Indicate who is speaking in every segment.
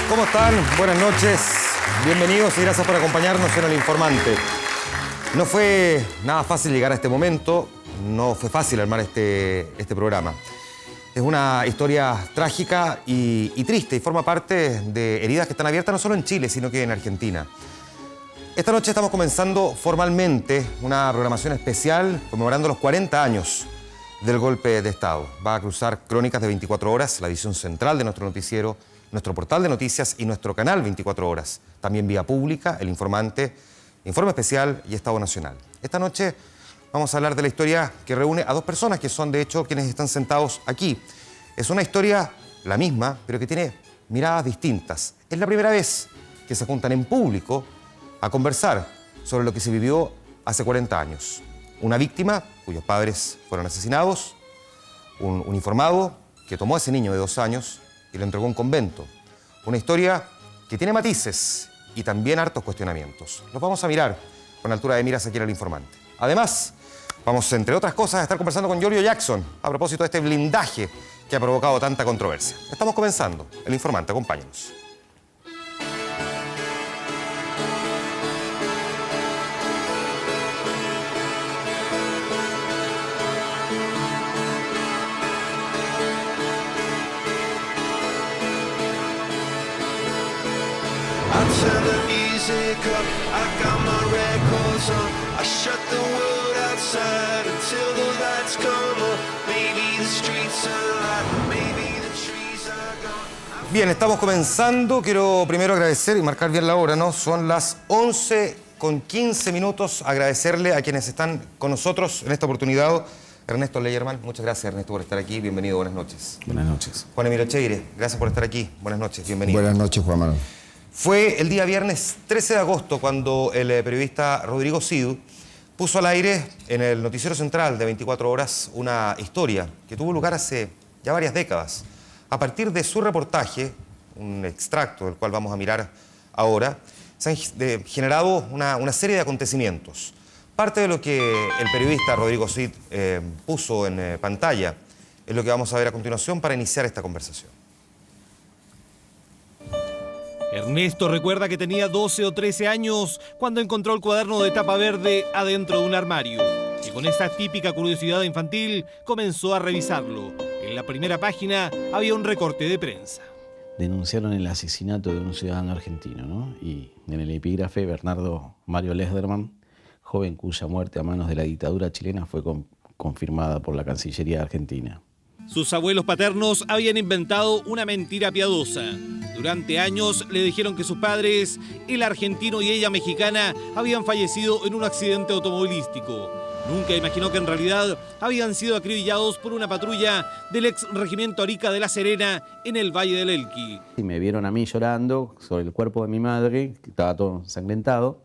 Speaker 1: ¿Cómo están? Buenas noches, bienvenidos y gracias por acompañarnos en El Informante. No fue nada fácil llegar a este momento, no fue fácil armar este programa. Es una historia trágica y triste y forma parte de heridas que están abiertas no solo en Chile, sino que en Argentina. Esta noche estamos comenzando formalmente una programación especial conmemorando los 40 años del golpe de Estado. Va a cruzar Crónicas de 24 horas, la edición central de nuestro noticiero, nuestro portal de noticias y nuestro canal 24 horas. También vía pública, El Informante, Informe Especial y Estado Nacional. Esta noche vamos a hablar de la historia que reúne a dos personas que son, de hecho, quienes están sentados aquí. Es una historia la misma, pero que tiene miradas distintas. Es la primera vez que se juntan en público a conversar sobre lo que se vivió hace 40 años. Una víctima cuyos padres fueron asesinados, un uniformado que tomó a ese niño de 2 años y lo entregó a un convento. Una historia que tiene matices y también hartos cuestionamientos. Los vamos a mirar con altura de miras aquí en El Informante. Además, vamos, entre otras cosas, a estar conversando con Giorgio Jackson a propósito de este blindaje que ha provocado tanta controversia. Estamos comenzando. El Informante, acompáñenos.
Speaker 2: Turn the music up, I got my records on. I shut the world outside until the lights come on. Maybe the streets are alive, maybe the trees are gone.
Speaker 1: Bien, estamos comenzando. Quiero primero agradecer y marcar bien la hora, ¿no? Son las 11:15. Agradecerle a quienes están con nosotros en esta oportunidad. Ernesto Leyerman, muchas gracias, Ernesto, por estar aquí. Bienvenido, buenas noches.
Speaker 3: Buenas noches.
Speaker 1: Juan Emilio Cheire, gracias por estar aquí. Buenas noches, bienvenido.
Speaker 4: Buenas noches, Juan Manuel.
Speaker 1: Fue el día viernes 13 de agosto cuando el periodista Rodrigo Cid puso al aire en el noticiero central de 24 horas una historia que tuvo lugar hace ya varias décadas. A partir de su reportaje, un extracto del cual vamos a mirar ahora, se han generado una serie de acontecimientos. Parte de lo que el periodista Rodrigo Cid puso en pantalla es lo que vamos a ver a continuación para iniciar esta conversación.
Speaker 5: Ernesto recuerda que tenía 12 o 13 años cuando encontró el cuaderno de tapa verde adentro de un armario. Y con esa típica curiosidad infantil comenzó a revisarlo. En la primera página había un recorte de prensa.
Speaker 3: Denunciaron el asesinato de un ciudadano argentino, ¿no? Y en el epígrafe, Bernardo Mario Lederman, joven cuya muerte a manos de la dictadura chilena fue confirmada por la Cancillería argentina.
Speaker 5: Sus abuelos paternos habían inventado una mentira piadosa. Durante años le dijeron que sus padres, él argentino y ella mexicana, habían fallecido en un accidente automovilístico. Nunca imaginó que en realidad habían sido acribillados por una patrulla del ex regimiento Arica de La Serena en el Valle del Elqui.
Speaker 3: Y me vieron a mí llorando sobre el cuerpo de mi madre, que estaba todo ensangrentado.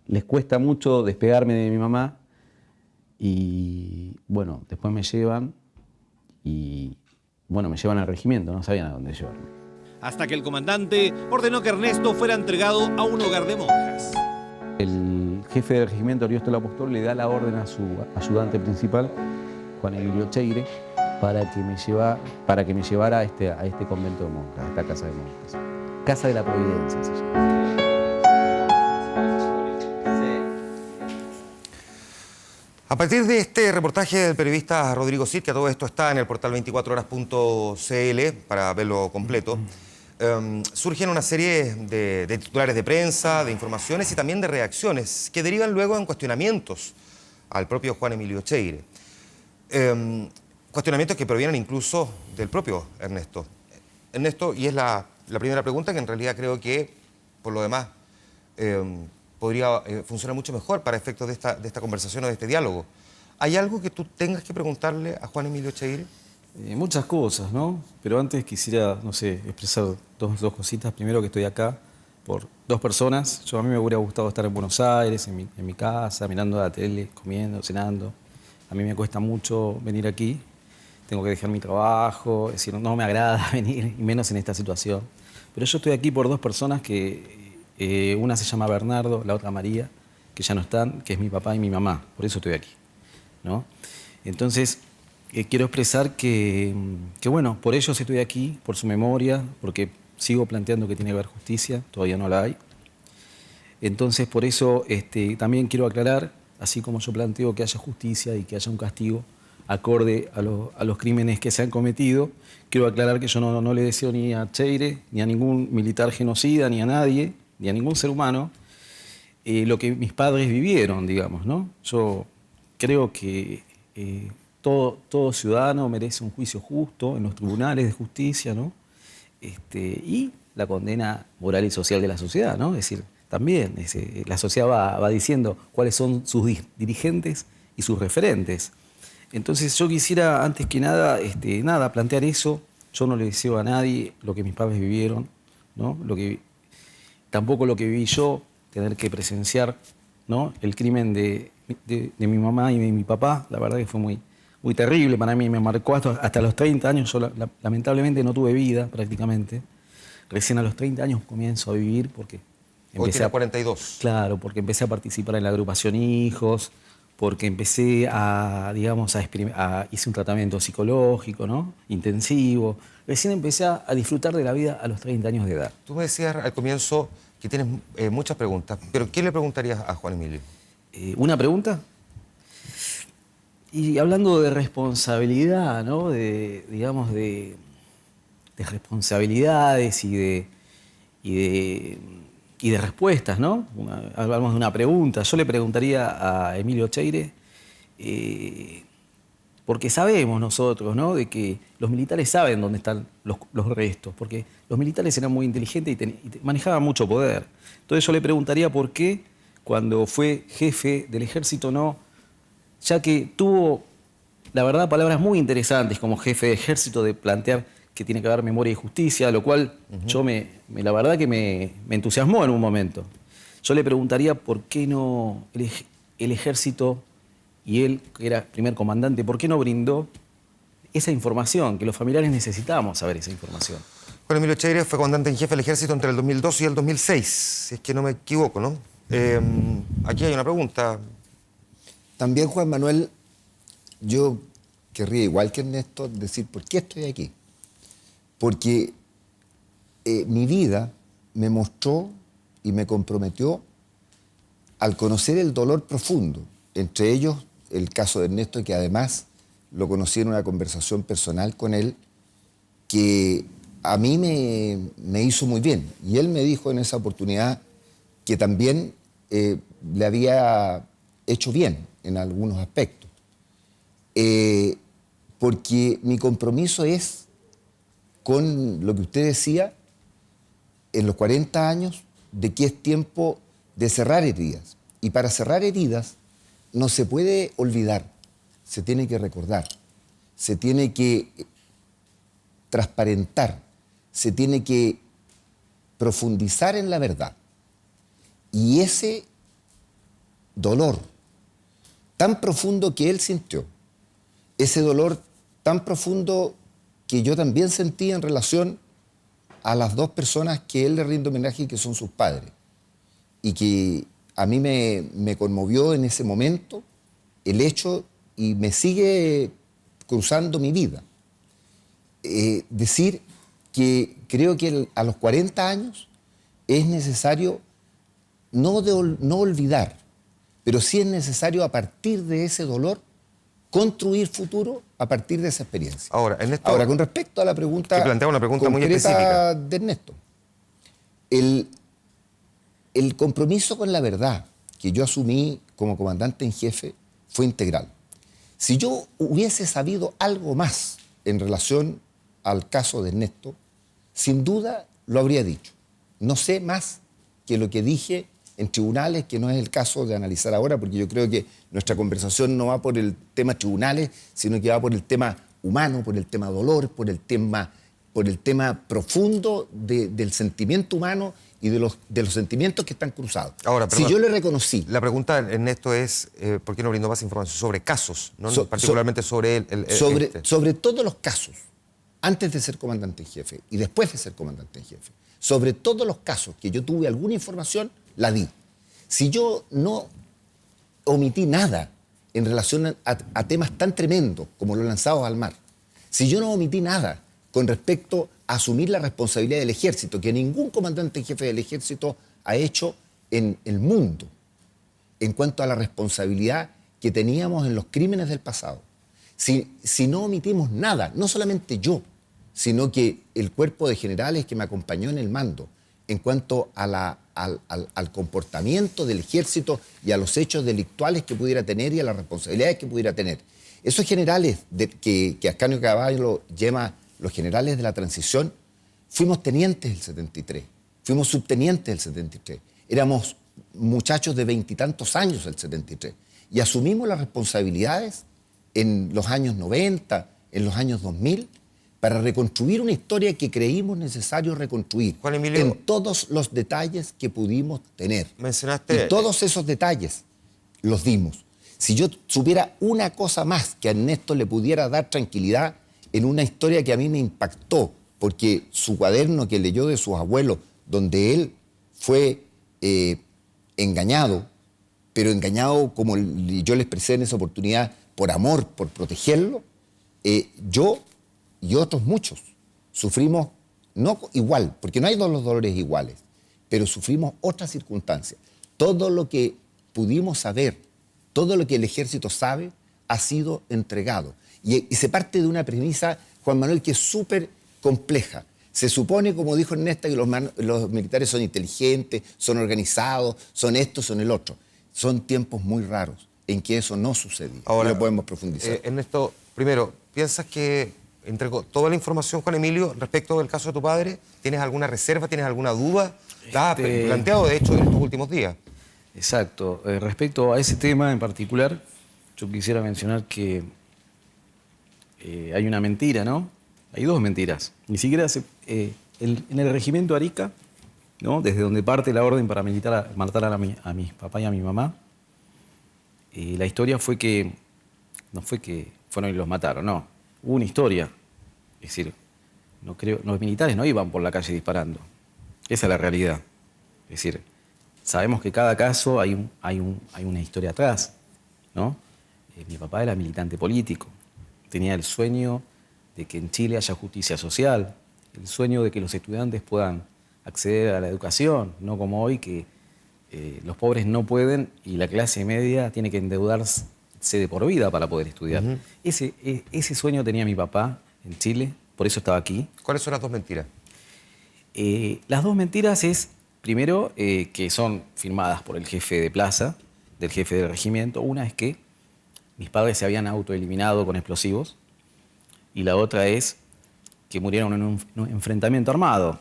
Speaker 3: Les cuesta mucho despegarme de mi mamá y bueno, después me llevan y bueno, me llevan al regimiento, no sabían a dónde llevarme.
Speaker 5: Hasta que el comandante ordenó que Ernesto fuera entregado a un hogar de monjas.
Speaker 3: El jefe del regimiento, Ariosto Apóstol, le da la orden a su ayudante principal, Juan Emilio Cheire, para que me llevara a este convento de monjas, a esta casa de monjas. Casa de la Providencia se llama.
Speaker 1: A partir de este reportaje del periodista Rodrigo Cid, que a todo esto está en el portal 24horas.cl para verlo completo, surgen una serie de titulares de prensa, de informaciones y también de reacciones que derivan luego en cuestionamientos al propio Juan Emilio Cheire. Cuestionamientos que provienen incluso del propio Ernesto. Ernesto, y es la primera pregunta que en realidad creo que, por lo demás, podría funcionar mucho mejor para efectos de esta conversación o de este diálogo. ¿Hay algo que tú tengas que preguntarle a Juan Emilio Cheire?
Speaker 6: Muchas cosas, ¿no? Pero antes quisiera, no sé, expresar dos cositas. Primero, que estoy acá por 2 personas. A mí me hubiera gustado estar en Buenos Aires, en mi casa, mirando la tele, comiendo, cenando. A mí me cuesta mucho venir aquí. Tengo que dejar mi trabajo, es decir, no me agrada venir, y menos en esta situación. Pero yo estoy aquí por 2 personas que... una se llama Bernardo, la otra María, que ya no están, que es mi papá y mi mamá. Por eso estoy aquí, ¿no? Entonces, quiero expresar que, bueno, por ellos estoy aquí, por su memoria, porque sigo planteando que tiene que haber justicia, todavía no la hay. Entonces, por eso también quiero aclarar, así como yo planteo que haya justicia y que haya un castigo acorde a los crímenes que se han cometido, quiero aclarar que yo no le deseo ni a Cheire, ni a ningún militar genocida, ni a nadie, ni a ningún ser humano, lo que mis padres vivieron, digamos, ¿no? Yo creo que todo ciudadano merece un juicio justo en los tribunales de justicia, ¿no? Y la condena moral y social de la sociedad, ¿no? Es decir, también la sociedad va diciendo cuáles son sus dirigentes y sus referentes. Entonces yo quisiera, antes que nada, plantear eso. Yo no le deseo a nadie lo que mis padres vivieron, ¿no? Tampoco lo que viví yo, tener que presenciar, ¿no? El crimen de mi mamá y de mi papá. La verdad que fue muy terrible para mí, me marcó hasta los 30 años. Yo lamentablemente no tuve vida prácticamente. Recién a los 30 años comienzo a vivir porque
Speaker 1: Hoy tiene 42.
Speaker 6: Claro, porque empecé a participar en la agrupación Hijos, porque empecé hice un tratamiento psicológico, ¿no? Intensivo. Recién empecé a disfrutar de la vida a los 30 años de edad.
Speaker 1: Tú me decías al comienzo que tienes muchas preguntas, pero ¿qué le preguntarías a Juan Emilio?
Speaker 6: ¿Una pregunta? Y hablando de responsabilidad, ¿no? De responsabilidades y de respuestas, ¿no? Hablamos de una pregunta. Yo le preguntaría a Emilio Cheire, porque sabemos nosotros, ¿no? De que los militares saben dónde están los restos, porque los militares eran muy inteligentes y manejaban mucho poder. Entonces yo le preguntaría por qué cuando fue jefe del ejército no, ya que tuvo, la verdad, palabras muy interesantes como jefe de ejército de plantear que tiene que haber memoria y justicia, lo cual la verdad que me entusiasmó en un momento. Yo le preguntaría por qué no el ejército y él, que era primer comandante, ¿por qué no brindó esa información? Que los familiares necesitábamos saber esa información.
Speaker 1: Juan Emilio Cheire fue comandante en jefe del ejército entre el 2002 y el 2006, si es que no me equivoco, ¿no? Aquí hay una pregunta.
Speaker 4: También, Juan Manuel, yo querría, igual que Ernesto, decir por qué estoy aquí. Porque mi vida me mostró y me comprometió al conocer el dolor profundo, entre ellos el caso de Ernesto, que además lo conocí en una conversación personal con él, que a mí me hizo muy bien. Y él me dijo en esa oportunidad que también le había hecho bien en algunos aspectos. Porque mi compromiso es con lo que usted decía en los 40 años, de que es tiempo de cerrar heridas. Y para cerrar heridas no se puede olvidar, se tiene que recordar, se tiene que transparentar, se tiene que profundizar en la verdad. Y ese dolor tan profundo que él sintió, ese dolor tan profundo que yo también sentí en relación a las dos personas que él le rinde homenaje y que son sus padres. Y que a mí me conmovió en ese momento el hecho y me sigue cruzando mi vida. Decir que creo que a los 40 años es necesario no olvidar, pero sí es necesario a partir de ese dolor construir futuro a partir de esa experiencia.
Speaker 1: Ahora, Ernesto,
Speaker 4: Ahora, con respecto a la pregunta,
Speaker 1: te planteaba una pregunta muy
Speaker 4: concreta
Speaker 1: específica
Speaker 4: de Ernesto, el compromiso con la verdad que yo asumí como comandante en jefe fue integral. Si yo hubiese sabido algo más en relación al caso de Ernesto, sin duda lo habría dicho. No sé más que lo que dije en tribunales, que no es el caso de analizar ahora, porque yo creo que nuestra conversación no va por el tema tribunales, sino que va por el tema humano, por el tema dolor, por el tema profundo del sentimiento humano y de los sentimientos que están cruzados.
Speaker 1: Ahora,
Speaker 4: si yo le reconocí...
Speaker 1: La pregunta, Ernesto, es ¿por qué no brindó más información sobre casos? ¿No? Particularmente sobre
Speaker 4: sobre todos los casos, antes de ser comandante en jefe y después de ser comandante en jefe. Sobre todos los casos que yo tuve alguna información, la di. Si yo no omití nada en relación a temas tan tremendos como los lanzados al mar, si yo no omití nada con respecto a asumir la responsabilidad del ejército, que ningún comandante en jefe del ejército ha hecho en el mundo, en cuanto a la responsabilidad que teníamos en los crímenes del pasado. Si no omitimos nada, no solamente yo, sino que el cuerpo de generales que me acompañó en el mando, en cuanto a al comportamiento del ejército y a los hechos delictuales que pudiera tener y a las responsabilidades que pudiera tener. Esos generales que Ascanio Caballo llama los generales de la transición, fuimos tenientes del 73, fuimos subtenientes del 73, éramos muchachos de 20 y tantos años del 73 y asumimos las responsabilidades en los años 90, en los años 2000, para reconstruir una historia que creímos necesario reconstruir
Speaker 1: Juan Emilio,
Speaker 4: en todos los detalles que pudimos tener.
Speaker 1: mencionaste...
Speaker 4: Y todos esos detalles los dimos. Si yo supiera una cosa más que a Ernesto le pudiera dar tranquilidad en una historia que a mí me impactó, porque su cuaderno que leyó de sus abuelos, donde él fue engañado, pero engañado como yo le expresé en esa oportunidad, por amor, por protegerlo, yo y otros muchos sufrimos, no igual, porque no hay los dolores iguales, pero sufrimos otras circunstancias. Todo lo que pudimos saber, todo lo que el ejército sabe, ha sido entregado. Y se parte de una premisa, Juan Manuel, que es súper compleja. Se supone, como dijo Ernesto, que los militares son inteligentes, son organizados, son esto, son el otro. Son tiempos muy raros en que eso no sucedía.
Speaker 1: Ahora,
Speaker 4: no podemos profundizar.
Speaker 1: Ernesto, primero, ¿piensas que entregó toda la información, Juan Emilio, respecto del caso de tu padre? ¿Tienes alguna reserva? ¿Tienes alguna duda? La has planteado, de hecho, en estos últimos días.
Speaker 3: Exacto. Respecto a ese tema en particular, yo quisiera mencionar que hay una mentira, ¿no? Hay dos mentiras. Ni siquiera en el regimiento Arica, ¿no? Desde donde parte la orden para matar a mi papá y a mi mamá, la historia fue que, no fue que fueron y los mataron, no. Hubo una historia. Es decir, los militares no iban por la calle disparando. Esa es la realidad. Es decir, sabemos que cada caso hay una historia atrás, ¿no? Mi papá era militante político. Tenía el sueño de que en Chile haya justicia social, el sueño de que los estudiantes puedan acceder a la educación, no como hoy que los pobres no pueden y la clase media tiene que endeudarse de por vida para poder estudiar. Ese sueño tenía mi papá en Chile, por eso estaba aquí.
Speaker 1: ¿Cuáles son las dos mentiras?
Speaker 3: Las dos mentiras es, primero, que son firmadas por el jefe de plaza, del jefe del regimiento. Una es que mis padres se habían autoeliminado con explosivos y la otra es que murieron en un enfrentamiento armado,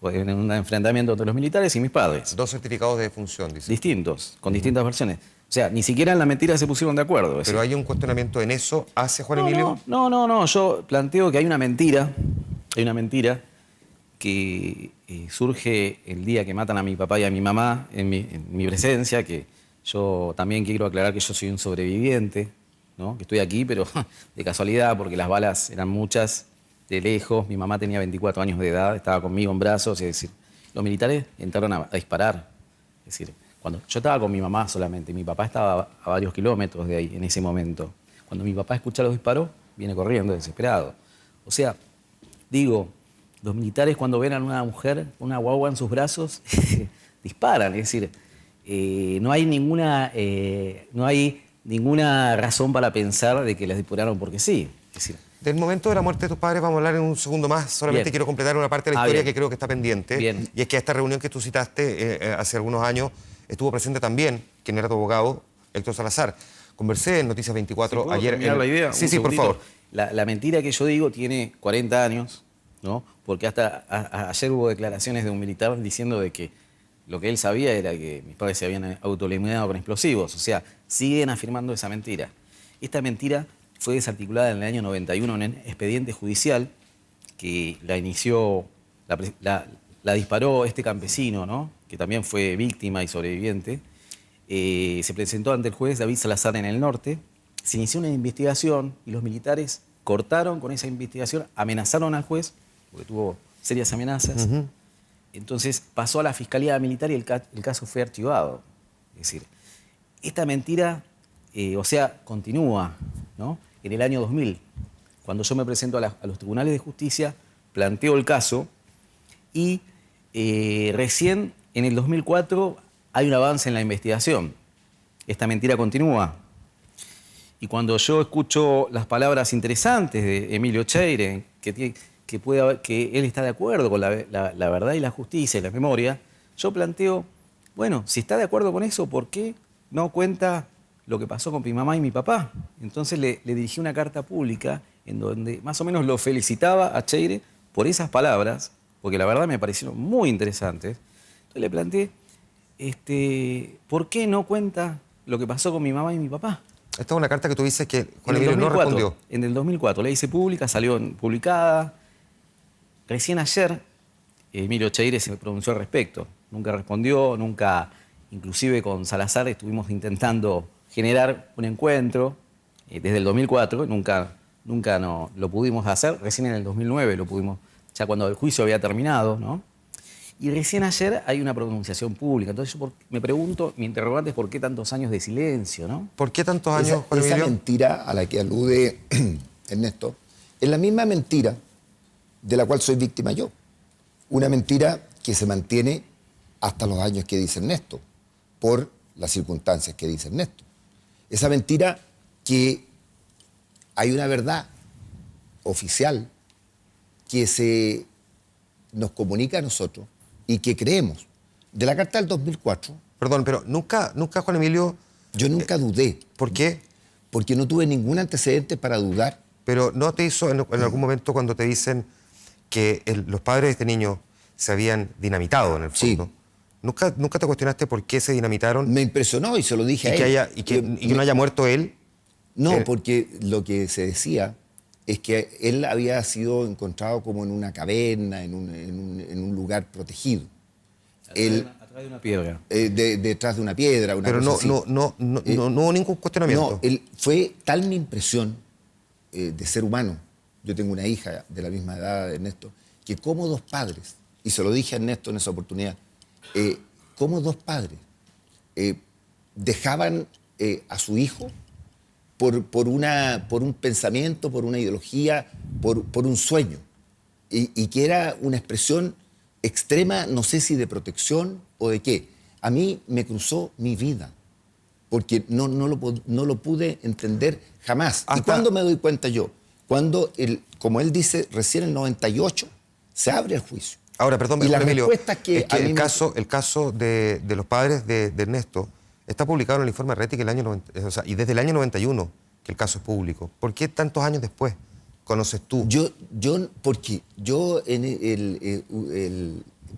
Speaker 3: en un enfrentamiento entre los militares y mis padres.
Speaker 1: Dos certificados de defunción, dice.
Speaker 3: Distintos, con distintas versiones. O sea, ni siquiera en la mentira se pusieron de acuerdo.
Speaker 1: ¿Pero hay un cuestionamiento en eso hacia Juan Emilio?
Speaker 3: No. Yo planteo que hay una mentira que surge el día que matan a mi papá y a mi mamá en mi presencia, que yo también quiero aclarar que yo soy un sobreviviente, ¿no? Que estoy aquí, pero de casualidad, porque las balas eran muchas, de lejos. Mi mamá tenía 24 años de edad, estaba conmigo en brazos, es decir, los militares entraron a disparar. Es decir, cuando yo estaba con mi mamá solamente, mi papá estaba a varios kilómetros de ahí en ese momento. Cuando mi papá escucha los disparos, viene corriendo desesperado. O sea, digo, los militares cuando ven a una mujer, una guagua en sus brazos, disparan. Es decir, no hay ninguna razón para pensar de que les dispararon porque sí. Es decir,
Speaker 1: del momento de la muerte de tus padres vamos a hablar en un segundo más. Solamente quiero completar una parte de la historia que creo que está pendiente.
Speaker 3: Bien.
Speaker 1: Y es que a esta reunión que tú citaste hace algunos años estuvo presente también, quien era tu abogado, Héctor Salazar. Conversé en Noticias 24 ayer.
Speaker 3: La idea?
Speaker 1: Sí, por favor.
Speaker 3: La mentira que yo digo tiene 40 años, ¿no? Porque hasta ayer hubo declaraciones de un militar diciendo de que lo que él sabía era que mis padres se habían autoeliminado con explosivos. O sea, siguen afirmando esa mentira. Esta mentira fue desarticulada en el año 91 en un expediente judicial que la inició, la disparó este campesino, ¿no? Que también fue víctima y sobreviviente. Se presentó ante el juez David Salazar en el norte. Se inició una investigación y los militares cortaron con esa investigación, amenazaron al juez, porque tuvo serias amenazas. Entonces pasó a la Fiscalía Militar y el caso fue archivado. Es decir, esta mentira, continúa, ¿no? En el año 2000, Cuando yo me presento a los tribunales de justicia, planteo el caso y recién en el 2004 hay un avance en la investigación. Esta mentira continúa. Y cuando yo escucho las palabras interesantes de Emilio Ocheire, que él está de acuerdo con la verdad y la justicia y la memoria, yo planteo, bueno, si está de acuerdo con eso, ¿por qué no cuenta lo que pasó con mi mamá y mi papá? Entonces le dirigí una carta pública en donde más o menos lo felicitaba a Ocheire por esas palabras, porque la verdad me parecieron muy interesantes. Entonces le planteé, ¿por qué no cuenta lo que pasó con mi mamá y mi papá?
Speaker 1: Esta es una carta que tú dices que Juan
Speaker 3: En el
Speaker 1: Emilio no
Speaker 3: 2004,
Speaker 1: respondió.
Speaker 3: En el 2004 la hice pública, salió publicada. Recién ayer Emilio Ocheire se pronunció al respecto. Nunca respondió, nunca, inclusive con Salazar estuvimos intentando generar un encuentro desde el 2004, nunca no, lo pudimos hacer. Recién en el 2009 lo pudimos, ya cuando el juicio había terminado, ¿no? Y recién ayer hay una pronunciación pública. Entonces yo me pregunto, mi interrogante es ¿por qué tantos años de silencio, no?
Speaker 1: ¿Por qué tantos años, Juan
Speaker 4: Esa
Speaker 1: Emilio?
Speaker 4: mentira a la que alude Ernesto es la misma mentira de la cual soy víctima yo. Una mentira que se mantiene hasta los años que dice Ernesto, por las circunstancias que dice Ernesto. Esa mentira que hay una verdad oficial que se nos comunica a nosotros y que creemos. De la carta del 2004,
Speaker 1: Perdón, pero nunca Juan Emilio...
Speaker 4: yo nunca dudé.
Speaker 1: ¿Por qué?
Speaker 4: Porque no tuve ningún antecedente para dudar.
Speaker 1: Pero ¿no te hizo en algún momento cuando te dicen que los padres de este niño se habían dinamitado en el fondo?
Speaker 4: Sí.
Speaker 1: ¿Nunca te cuestionaste por qué se dinamitaron
Speaker 4: Me impresionó y se lo dije a él.
Speaker 1: y que no haya muerto él?
Speaker 4: No, porque lo que se decía es que él había sido encontrado como en una caverna, en un lugar protegido.
Speaker 3: Atrás de una piedra.
Speaker 4: Detrás de una piedra, una
Speaker 1: Pero
Speaker 4: cosa así.
Speaker 1: no hubo ningún cuestionamiento.
Speaker 4: No, fue tal mi impresión de ser humano, yo tengo una hija de la misma edad de Ernesto, que como dos padres, y se lo dije a Ernesto en esa oportunidad, como dos padres dejaban a su hijo por un pensamiento, por una ideología, por un sueño, y que era una expresión extrema, no sé si de protección o de qué. A mí me cruzó mi vida, porque no lo pude entender jamás. ¿Y cuándo me doy cuenta yo? Cuando, como él dice, recién en el 98 se abre el juicio.
Speaker 1: Ahora, perdón,
Speaker 4: y las
Speaker 1: Emilio,
Speaker 4: respuestas que
Speaker 1: es que
Speaker 4: a mí
Speaker 1: el caso de los padres de Ernesto está publicado en el informe Rettig y desde el año 91 que el caso es público. ¿Por qué tantos años después conoces tú?
Speaker 4: Porque yo en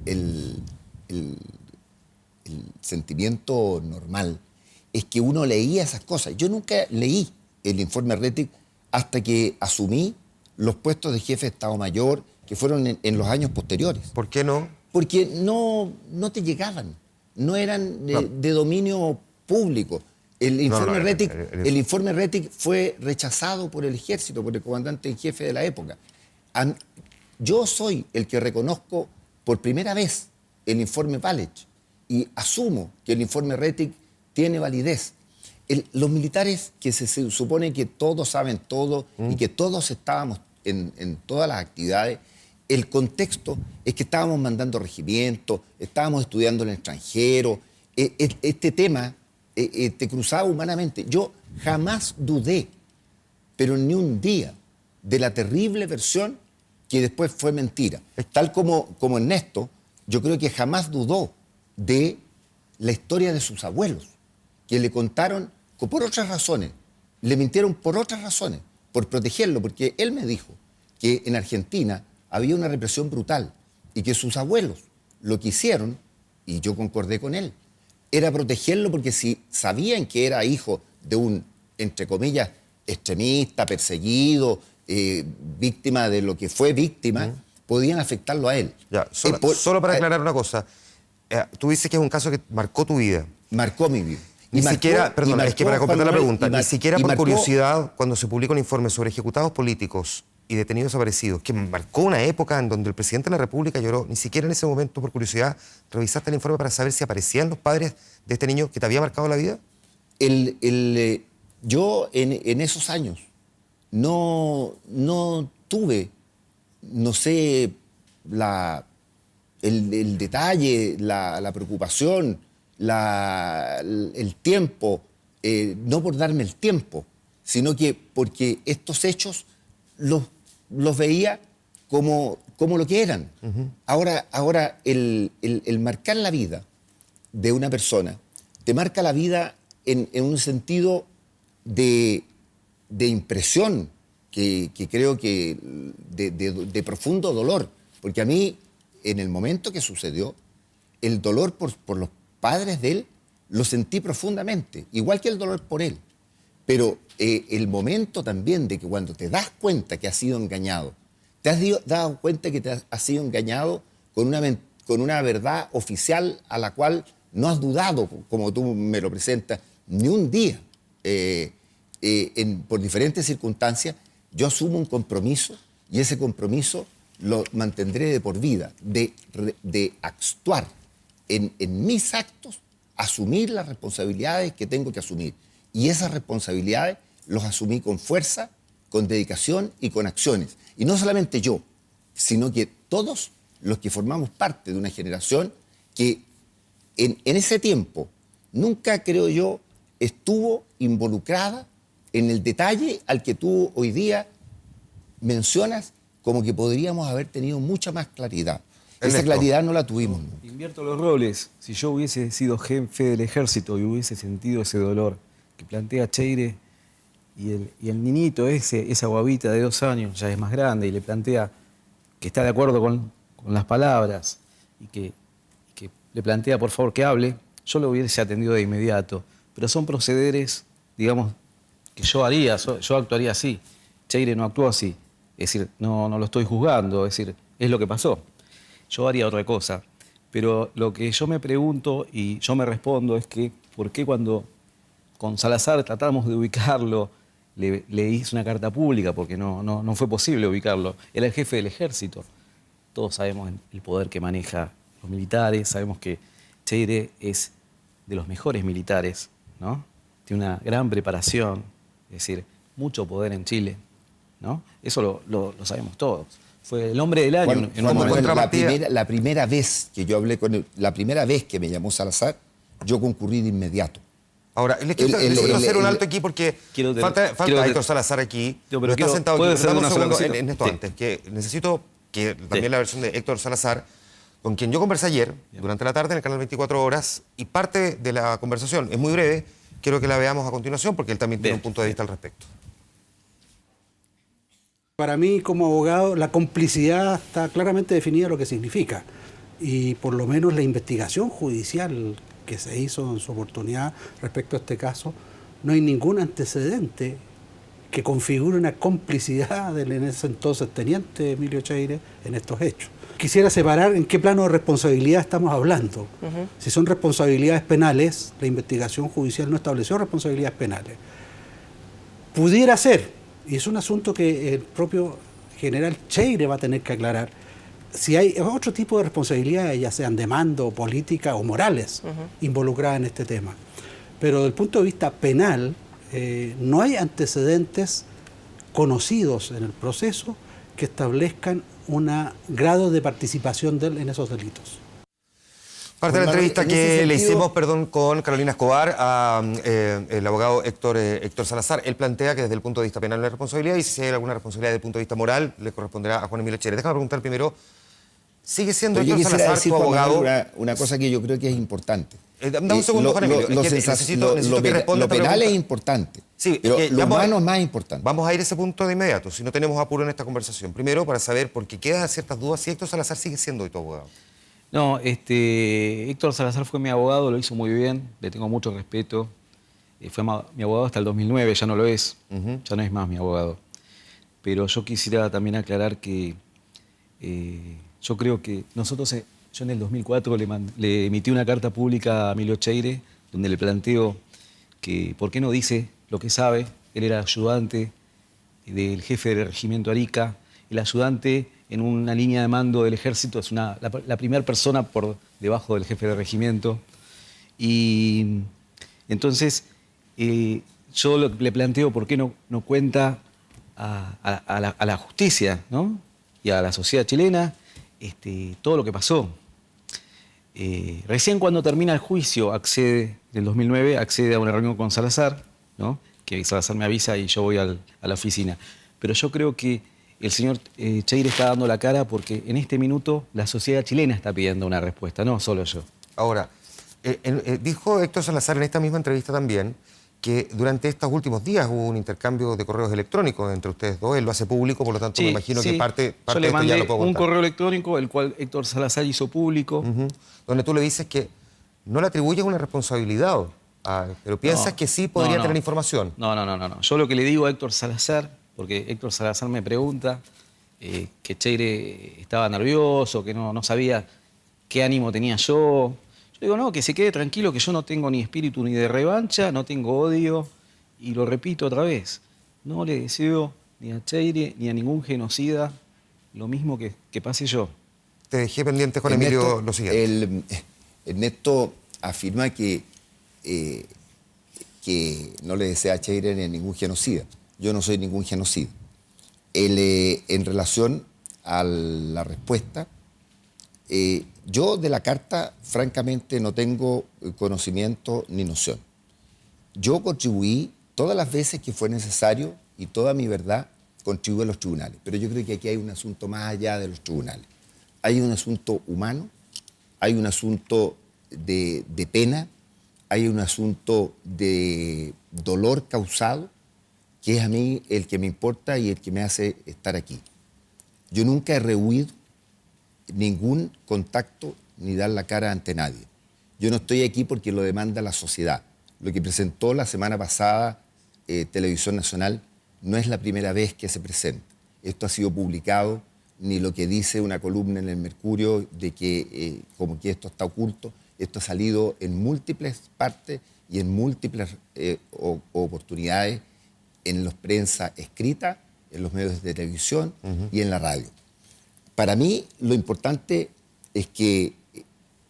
Speaker 4: el sentimiento normal es que uno leía esas cosas. Yo nunca leí el informe Rettig hasta que asumí los puestos de jefe de Estado Mayor que fueron en los años posteriores.
Speaker 1: ¿Por qué no?
Speaker 4: Porque no te llegaban, no eran de dominio público. El informe Rettig fue rechazado por el ejército, por el comandante en jefe de la época. Yo soy el que reconozco por primera vez el informe Valech y asumo que el informe Rettig tiene validez. Los militares que se supone que todos saben todo y que todos estábamos en todas las actividades, el contexto es que estábamos mandando regimientos, estábamos estudiando en el extranjero. Este tema te cruzaba humanamente. Yo jamás dudé, pero ni un día, de la terrible versión que después fue mentira. Tal como Ernesto, yo creo que jamás dudó de la historia de sus abuelos, que le contaron por otras razones, le mintieron por otras razones, por protegerlo, porque él me dijo que en Argentina había una represión brutal y que sus abuelos lo que hicieron, y yo concordé con él, era protegerlo porque si sabían que era hijo de un, entre comillas, extremista, perseguido, víctima de lo que fue víctima, podían afectarlo a él.
Speaker 1: Ya, solo para aclarar una cosa. Tú dices que es un caso que marcó tu vida.
Speaker 4: Marcó mi vida.
Speaker 1: Ni siquiera, perdón, es que para completar la pregunta, ni siquiera por
Speaker 4: marcó,
Speaker 1: curiosidad, cuando se publica un informe sobre ejecutados políticos y detenidos desaparecidos, que marcó una época en donde el presidente de la República lloró, ni siquiera en ese momento, por curiosidad, revisaste el informe para saber si aparecían los padres de este niño que te había marcado la vida?
Speaker 4: Yo en esos años no tuve, no sé, el detalle, la preocupación, el tiempo, no por darme el tiempo, sino que porque estos hechos los veía como lo que eran. Ahora el marcar la vida de una persona, te marca la vida en un sentido de impresión, que creo que de profundo dolor, porque a mí, en el momento que sucedió, el dolor por los padres de él lo sentí profundamente, igual que el dolor por él. Pero el momento también de que cuando te das cuenta que has sido engañado, te has dado cuenta que te has sido engañado con una verdad oficial a la cual no has dudado, como tú me lo presentas, ni un día, por diferentes circunstancias, yo asumo un compromiso y ese compromiso lo mantendré de por vida, de actuar en mis actos, asumir las responsabilidades que tengo que asumir. Y esas responsabilidades los asumí con fuerza, con dedicación y con acciones. Y no solamente yo, sino que todos los que formamos parte de una generación que en ese tiempo nunca, creo yo, estuvo involucrada en el detalle al que tú hoy día mencionas, como que podríamos haber tenido mucha más claridad. Esa claridad no la tuvimos.
Speaker 6: Invierto los roles. Si yo hubiese sido jefe del ejército y hubiese sentido ese dolor que plantea Cheire, y el niñito esa guavita de 2 años, ya es más grande, y le plantea que está de acuerdo con las palabras y que le plantea por favor que hable, yo lo hubiese atendido de inmediato. Pero son procederes, digamos, que yo haría, yo actuaría así. Cheire no actuó así. Es decir, no lo estoy juzgando, es decir, es lo que pasó. Yo haría otra cosa. Pero lo que yo me pregunto y yo me respondo es que ¿por qué cuando con Salazar tratamos de ubicarlo, le hice una carta pública porque no fue posible ubicarlo? Era el jefe del ejército. Todos sabemos el poder que maneja los militares, sabemos que Cheire es de los mejores militares, ¿no? Tiene una gran preparación, es decir, mucho poder en Chile, ¿no? Eso lo sabemos todos. Fue el hombre del año en un momento.
Speaker 4: La primera vez que yo hablé con él, la primera vez que me llamó Salazar, yo concurrí de inmediato.
Speaker 1: Ahora, les quiero hacer un alto aquí porque falta Héctor Salazar aquí.
Speaker 6: Pero
Speaker 1: está sentado aquí. Dame un segundo en esto
Speaker 6: sí.
Speaker 1: Antes, que necesito que también la versión de Héctor Salazar, con quien yo conversé ayer, durante la tarde, en el canal 24 Horas, y parte de la conversación es muy breve, quiero que la veamos a continuación porque él también tiene un punto de vista al respecto.
Speaker 7: Para mí, como abogado, la complicidad está claramente definida lo que significa. Y por lo menos la investigación judicial que se hizo en su oportunidad respecto a este caso, no hay ningún antecedente que configure una complicidad del en ese entonces teniente Emilio Cheire en estos hechos. Quisiera separar en qué plano de responsabilidad estamos hablando. Si son responsabilidades penales, la investigación judicial no estableció responsabilidades penales. Pudiera ser, y es un asunto que el propio general Cheire va a tener que aclarar, si hay otro tipo de responsabilidades, ya sean de mando, política o morales, involucradas en este tema. Pero desde el punto de vista penal, no hay antecedentes conocidos en el proceso que establezcan un grado de participación de él en esos delitos.
Speaker 1: Parte de la entrevista que le hicimos, con Carolina Escobar el abogado Héctor Salazar. Él plantea que desde el punto de vista penal no hay responsabilidad y si hay alguna responsabilidad desde el punto de vista moral le corresponderá a Juan Emilio Cheire. Déjame preguntar primero, ¿sigue siendo Héctor Salazar tu abogado?
Speaker 4: Una cosa que yo creo que es importante.
Speaker 1: Dame un segundo, Juan Emilio. Necesito que responda.
Speaker 4: Lo penal es importante,
Speaker 1: sí,
Speaker 4: pero lo humano es más importante.
Speaker 1: Vamos a ir a ese punto de inmediato, si no tenemos apuro en esta conversación. Primero, para saber, porque quedan ciertas dudas, si Héctor Salazar sigue siendo hoy tu abogado.
Speaker 6: No, Héctor Salazar fue mi abogado, lo hizo muy bien, le tengo mucho respeto. Fue mi abogado hasta el 2009, ya no lo es, ya no es más mi abogado. Pero yo quisiera también aclarar que yo creo que nosotros, yo en el 2004 le emití una carta pública a Emilio Cheire, donde le planteo que por qué no dice lo que sabe. Él era ayudante del jefe del regimiento Arica, el ayudante en una línea de mando del ejército es la primera persona por debajo del jefe del regimiento. Y entonces yo le planteo por qué no cuenta a la justicia, ¿no? Y a la sociedad chilena todo lo que pasó. Recién cuando termina el juicio, en el 2009, accede a una reunión con Salazar, ¿no? Que Salazar me avisa y yo voy a la oficina. Pero yo creo que el señor Cheire está dando la cara porque en este minuto la sociedad chilena está pidiendo una respuesta, no solo yo.
Speaker 1: Ahora, dijo Héctor Salazar en esta misma entrevista también que durante estos últimos días hubo un intercambio de correos electrónicos entre ustedes dos. Él lo hace público, por lo tanto me imagino que parte
Speaker 6: yo le
Speaker 1: de esto
Speaker 6: mandé
Speaker 1: ya lo puedo
Speaker 6: un
Speaker 1: contar.
Speaker 6: correo electrónico, el cual Héctor Salazar hizo público.
Speaker 1: Donde tú le dices que no le atribuyes una responsabilidad, pero piensas que sí podría tener información.
Speaker 6: No. Yo lo que le digo a Héctor Salazar, porque Héctor Salazar me pregunta que Cheire estaba nervioso, que no sabía qué ánimo tenía yo. Yo digo, no, que se quede tranquilo, que yo no tengo ni espíritu ni de revancha, no tengo odio. Y lo repito otra vez, no le deseo ni a Cheire ni a ningún genocida lo mismo que pase yo.
Speaker 1: Te dejé pendiente con
Speaker 4: Ernesto,
Speaker 1: Emilio lo siguiente.
Speaker 4: Ernesto afirma que no le desea a Cheire ni a ningún genocida. Yo no soy ningún genocida. En relación a la respuesta, yo de la carta, francamente, no tengo conocimiento ni noción. Yo contribuí todas las veces que fue necesario y toda mi verdad contribuí a los tribunales. Pero yo creo que aquí hay un asunto más allá de los tribunales. Hay un asunto humano, hay un asunto de pena, hay un asunto de dolor causado, que es a mí el que me importa y el que me hace estar aquí. Yo nunca he rehuido ningún contacto ni dar la cara ante nadie. Yo no estoy aquí porque lo demanda la sociedad. Lo que presentó la semana pasada Televisión Nacional no es la primera vez que se presenta. Esto ha sido publicado, ni lo que dice una columna en el Mercurio de que como que esto está oculto. Esto ha salido en múltiples partes y en múltiples oportunidades en la prensa escrita, en los medios de televisión y en la radio. Para mí lo importante es que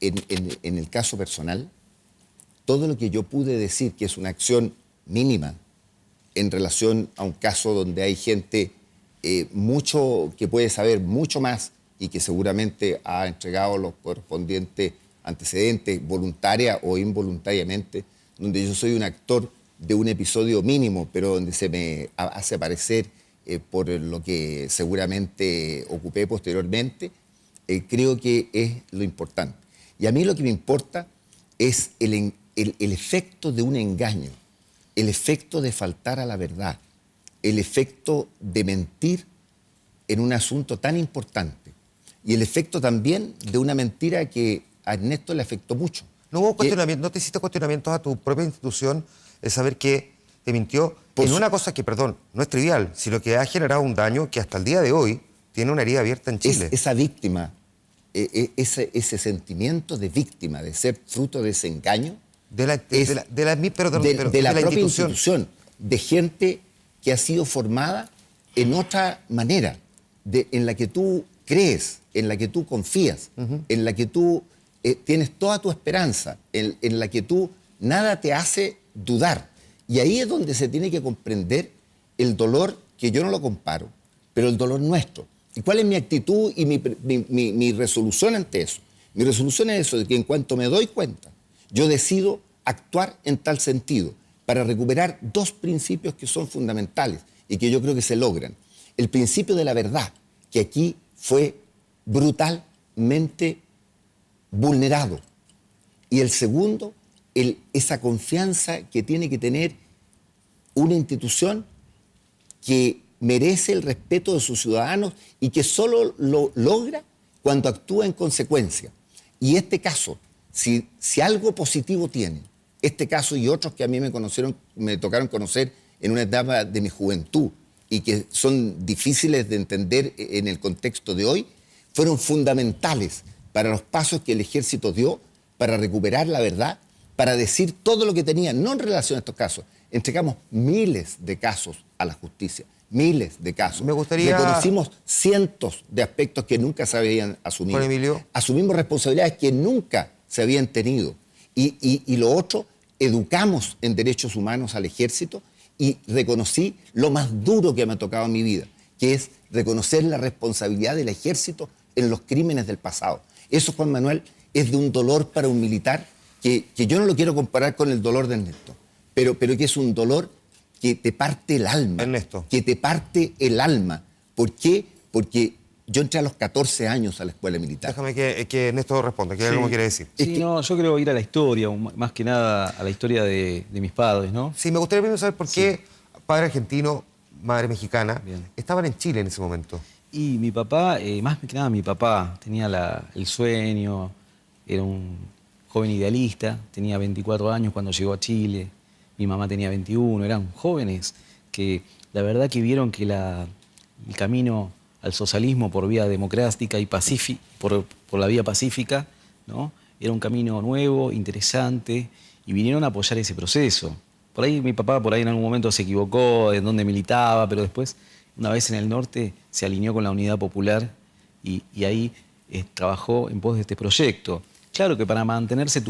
Speaker 4: en el caso personal, todo lo que yo pude decir que es una acción mínima en relación a un caso donde hay gente mucho que puede saber mucho más y que seguramente ha entregado los correspondientes antecedentes, voluntaria o involuntariamente, donde yo soy un actor de un episodio mínimo, pero donde se me hace aparecer por lo que seguramente ocupé posteriormente, creo que es lo importante. Y a mí lo que me importa es el efecto de un engaño, el efecto de faltar a la verdad, el efecto de mentir en un asunto tan importante y el efecto también de una mentira que a Ernesto le afectó mucho.
Speaker 1: ¿No hubo cuestionamiento, no te hiciste cuestionamientos a tu propia institución el saber que te mintió en una cosa que, perdón, no es trivial, sino que ha generado un daño que hasta el día de hoy tiene una herida abierta en Chile?
Speaker 4: Esa víctima, ese sentimiento de víctima, de ser fruto de ese engaño, de la propia institución, de gente que ha sido formada en otra manera, en la que tú crees, en la que tú confías, en la que tú tienes toda tu esperanza, en la que tú nada te hace dudar. Y ahí es donde se tiene que comprender el dolor, que yo no lo comparo, pero el dolor nuestro. ¿Y cuál es mi actitud y mi resolución ante eso? Mi resolución es eso, de que en cuanto me doy cuenta, yo decido actuar en tal sentido, para recuperar dos principios que son fundamentales y que yo creo que se logran. El principio de la verdad, que aquí fue brutalmente vulnerado. Y el segundo, esa confianza que tiene que tener una institución que merece el respeto de sus ciudadanos y que solo lo logra cuando actúa en consecuencia. Y este caso, si algo positivo tiene, este caso y otros que a mí me tocaron conocer en una etapa de mi juventud y que son difíciles de entender en el contexto de hoy, fueron fundamentales para los pasos que el ejército dio para recuperar la verdad, para decir todo lo que tenía, no en relación a estos casos. Entregamos miles de casos a la justicia, miles de casos.
Speaker 1: Me gustaría...
Speaker 4: Reconocimos cientos de aspectos que nunca se habían asumido.
Speaker 1: Juan Emilio.
Speaker 4: Asumimos responsabilidades que nunca se habían tenido. Y lo otro, educamos en derechos humanos al ejército y reconocí lo más duro que me ha tocado en mi vida, que es reconocer la responsabilidad del ejército en los crímenes del pasado. Eso, Juan Manuel, es de un dolor para un militar que yo no lo quiero comparar con el dolor de Ernesto, pero que es un dolor que te parte el alma.
Speaker 1: Ernesto.
Speaker 4: Que te parte el alma. ¿Por qué? Porque yo entré a los 14 años a la escuela militar.
Speaker 1: Déjame que Ernesto responda, que algo me quiere decir.
Speaker 6: Sí, no, yo creo ir a la historia, más que nada a la historia de mis padres, ¿no?
Speaker 1: Sí, me gustaría primero saber por qué padre argentino, madre mexicana,
Speaker 6: Bien.
Speaker 1: estaban en Chile en ese momento.
Speaker 6: Y mi papá, más que nada mi papá, tenía el sueño, era un joven idealista, tenía 24 años cuando llegó a Chile, mi mamá tenía 21, eran jóvenes que la verdad que vieron que el camino al socialismo por vía democrática y pacífica, por la vía pacífica, ¿no? Era un camino nuevo, interesante, y vinieron a apoyar ese proceso. Por ahí mi papá en algún momento se equivocó en dónde militaba, pero después, una vez en el norte, se alineó con la Unidad Popular y ahí trabajó en pos de este proyecto. Claro que para mantenerse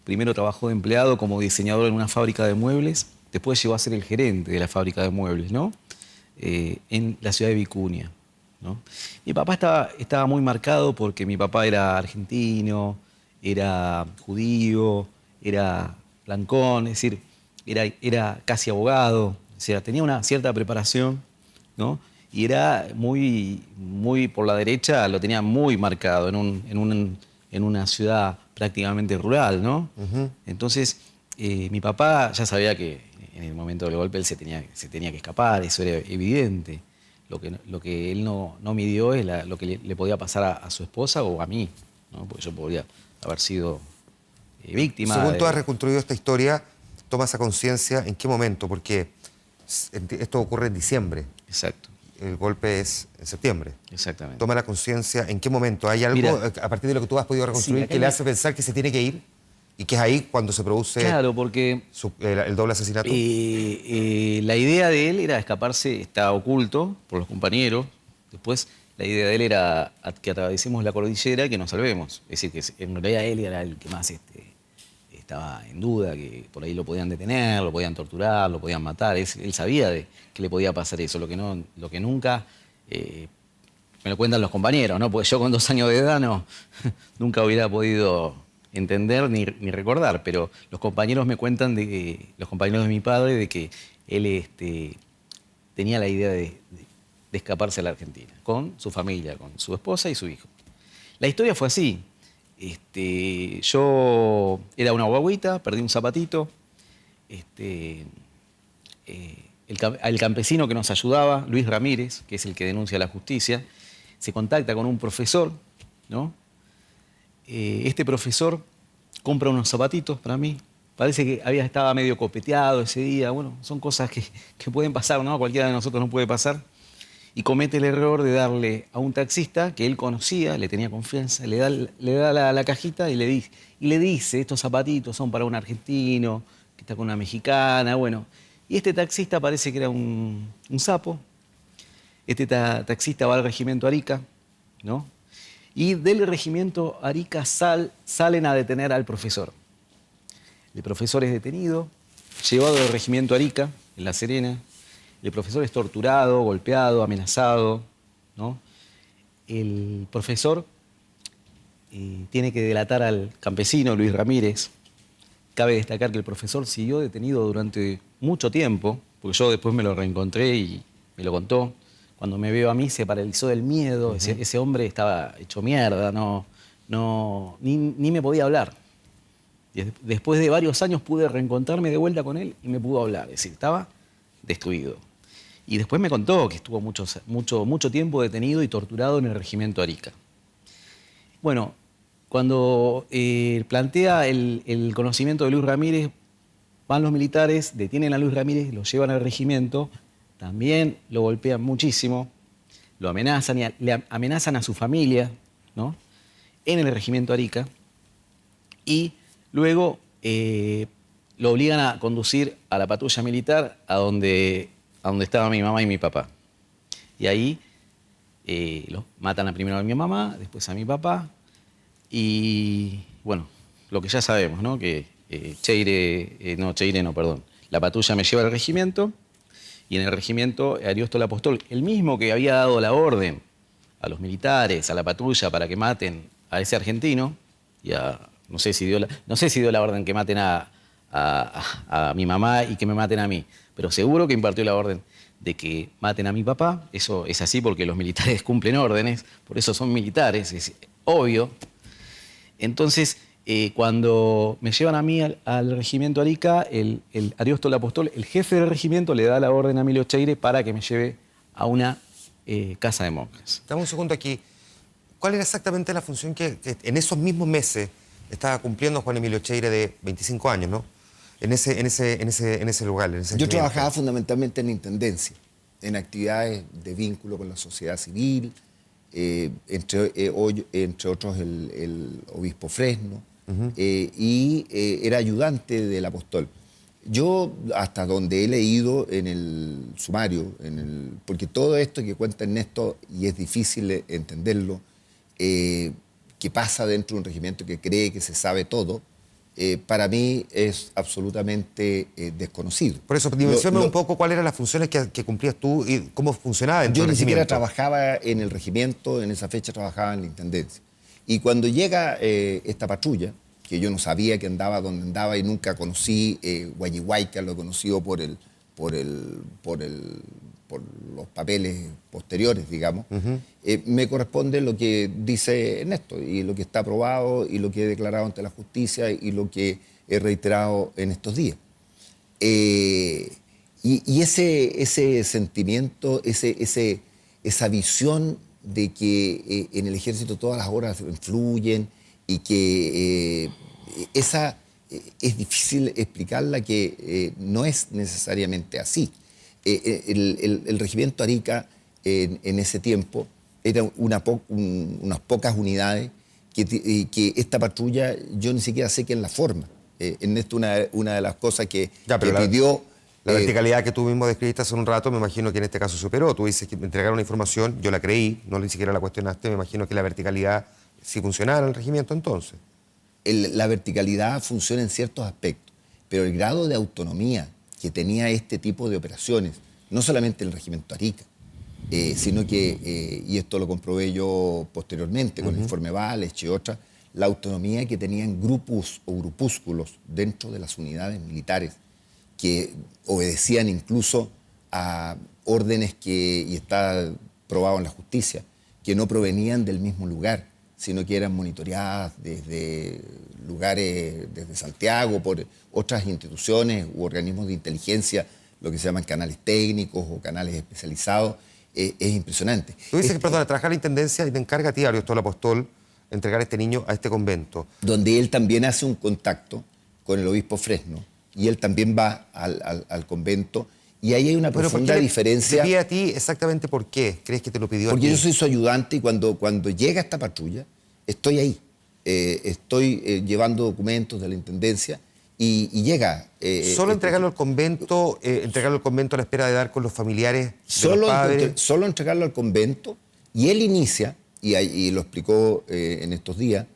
Speaker 6: primero trabajó de empleado como diseñador en una fábrica de muebles, después llegó a ser el gerente de la fábrica de muebles, ¿no? En la ciudad de Vicuña, ¿no? Mi papá estaba muy marcado porque mi papá era argentino, era judío, era blancón, es decir, era casi abogado, o sea, tenía una cierta preparación, ¿no? Y era muy por la derecha, lo tenía muy marcado en una ciudad prácticamente rural, ¿no? Entonces, mi papá ya sabía que en el momento del golpe él se tenía que escapar, eso era evidente. Lo que él no midió es lo que le podía pasar a su esposa o a mí, ¿no? Porque yo podría haber sido víctima.
Speaker 1: Según tú has reconstruido esta historia, tomas esa conciencia en qué momento, porque esto ocurre en diciembre.
Speaker 6: Exacto.
Speaker 1: El golpe es en septiembre.
Speaker 6: Exactamente.
Speaker 1: Toma la conciencia en qué momento. ¿Hay algo,
Speaker 6: Mira,
Speaker 1: a partir de lo que tú has podido reconstruir,
Speaker 6: sí, acá
Speaker 1: que le hace pensar que se tiene que ir y que es ahí cuando se produce
Speaker 6: Claro, porque
Speaker 1: el doble asesinato?
Speaker 6: la idea de él era escaparse, está oculto por los compañeros. Después, la idea de él era que atravesemos la cordillera y que nos salvemos. Es decir, que en realidad él era el que más estaba en duda, que por ahí lo podían detener, lo podían torturar, lo podían matar. Él sabía que le podía pasar eso, lo que nunca me lo cuentan los compañeros, ¿no? Porque yo con 2 años de edad nunca hubiera podido entender ni recordar, pero los compañeros me cuentan los compañeros de mi padre, de que él tenía la idea de escaparse a la Argentina, con su familia, con su esposa y su hijo. La historia fue así. Yo era una guagüita, perdí un zapatito. El campesino que nos ayudaba, Luis Ramírez, que es el que denuncia a la justicia, se contacta con un profesor, ¿no? Este profesor compra unos zapatitos para mí. Parece que estaba medio copeteado ese día. Bueno, son cosas que pueden pasar, ¿no? Cualquiera de nosotros no puede pasar. Y comete el error de darle a un taxista que él conocía, le tenía confianza, le da la cajita y le dice, estos zapatitos son para un argentino que está con una mexicana, bueno. Y este taxista parece que era un sapo. Este taxista va al regimiento Arica, ¿no? Y del regimiento Arica salen a detener al profesor. El profesor es detenido, llevado del regimiento Arica, en La Serena. El profesor es torturado, golpeado, amenazado, ¿no? El profesor tiene que delatar al campesino Luis Ramírez. Cabe destacar que el profesor siguió detenido durante mucho tiempo, porque yo después me lo reencontré y me lo contó. Cuando me veo a mí se paralizó del miedo, ese hombre estaba hecho mierda, ni me podía hablar. Y después de varios años pude reencontrarme de vuelta con él y me pudo hablar, es decir, estaba destruido. Y después me contó que estuvo mucho tiempo detenido y torturado en el regimiento Arica. Bueno, cuando plantea el conocimiento de Luis Ramírez, van los militares, detienen a Luis Ramírez, lo llevan al regimiento, también lo golpean muchísimo, lo amenazan y le amenazan a su familia, ¿no? En el regimiento Arica. Y luego lo obligan a conducir a la patrulla militar a donde estaban mi mamá y mi papá. Y ahí los matan primero a mi mamá, después a mi papá. Y bueno, lo que ya sabemos, ¿no? Que
Speaker 3: la patrulla me lleva al regimiento y en el regimiento Ariosto Apóstol, el mismo que había dado la orden a los militares, a la patrulla para que maten a ese argentino, y no sé si dio la orden que maten a mi mamá y que me maten a mí, pero seguro que impartió la orden de que maten a mi papá. Eso es así porque los militares cumplen órdenes, por eso son militares, es obvio. Entonces, cuando me llevan a mí al regimiento Arica, el Ariosto Apóstol, el jefe del regimiento, le da la orden a Emilio Cheire para que me lleve a una casa de monjas.
Speaker 1: Dame un segundo aquí. ¿Cuál era exactamente la función que en esos mismos meses estaba cumpliendo Juan Emilio Cheire, de 25 años, ¿no? En ese lugar.
Speaker 4: Yo trabajaba fundamentalmente en la intendencia, en actividades de vínculo con la sociedad civil, entre otros el obispo Fresno, y era ayudante del apóstol. Yo, hasta donde he leído en el sumario, porque todo esto que cuenta Ernesto, y es difícil entenderlo, que pasa dentro de un regimiento que cree que se sabe todo, para mí es absolutamente desconocido.
Speaker 1: Por eso, dimensióname un poco cuáles eran las funciones que cumplías tú y cómo funcionaba dentro
Speaker 4: Yo
Speaker 1: del
Speaker 4: ni siquiera
Speaker 1: regimiento.
Speaker 4: trabajaba en el regimiento, en esa fecha trabajaba en la intendencia. Y cuando llega esta patrulla, que yo no sabía que andaba donde andaba y nunca conocí Guayihuayca, lo he conocido por los papeles posteriores, digamos, me corresponde lo que dice Ernesto y lo que está aprobado y lo que he declarado ante la justicia y lo que he reiterado en estos días. Y ese sentimiento, esa visión de que en el ejército todas las horas influyen y que es difícil explicarla, que no es necesariamente así. El regimiento Arica en ese tiempo era unas pocas unidades que esta patrulla yo ni siquiera sé quién la forma. En esto una de las cosas que pidió...
Speaker 1: La verticalidad que tú mismo describiste hace un rato, me imagino que en este caso superó. Tú dices que me entregaron una información, yo la creí, no ni siquiera la cuestionaste, me imagino que la verticalidad sí funcionaba en el regimiento entonces.
Speaker 4: La verticalidad funciona en ciertos aspectos, pero el grado de autonomía que tenía este tipo de operaciones, no solamente el regimiento Arica, sino que, y esto lo comprobé yo posteriormente con el informe Valech y otras, la autonomía que tenían grupos o grupúsculos dentro de las unidades militares que obedecían incluso a órdenes y está probado en la justicia, que no provenían del mismo lugar, sino que eran monitoreadas desde lugares, desde Santiago, por otras instituciones u organismos de inteligencia, lo que se llaman canales técnicos o canales especializados. Es impresionante.
Speaker 1: Tú dices que, perdona, trabajar en la intendencia y te encarga a ti, Ariosto Apóstol, entregar a este niño a este convento.
Speaker 4: Donde él también hace un contacto con el obispo Fresno, y él también va al convento, y ahí hay una profunda diferencia.
Speaker 1: ¿Te pide a ti exactamente por qué? ¿Crees que te lo pidió a ti?
Speaker 4: Porque yo soy su ayudante y cuando llega esta patrulla, estoy ahí. Estoy llevando documentos de la intendencia y llega...
Speaker 1: ¿Solo entregarlo al convento a la espera de dar con los familiares de los padres?
Speaker 4: Solo entregarlo al convento, y él inicia, y lo explicó en estos días,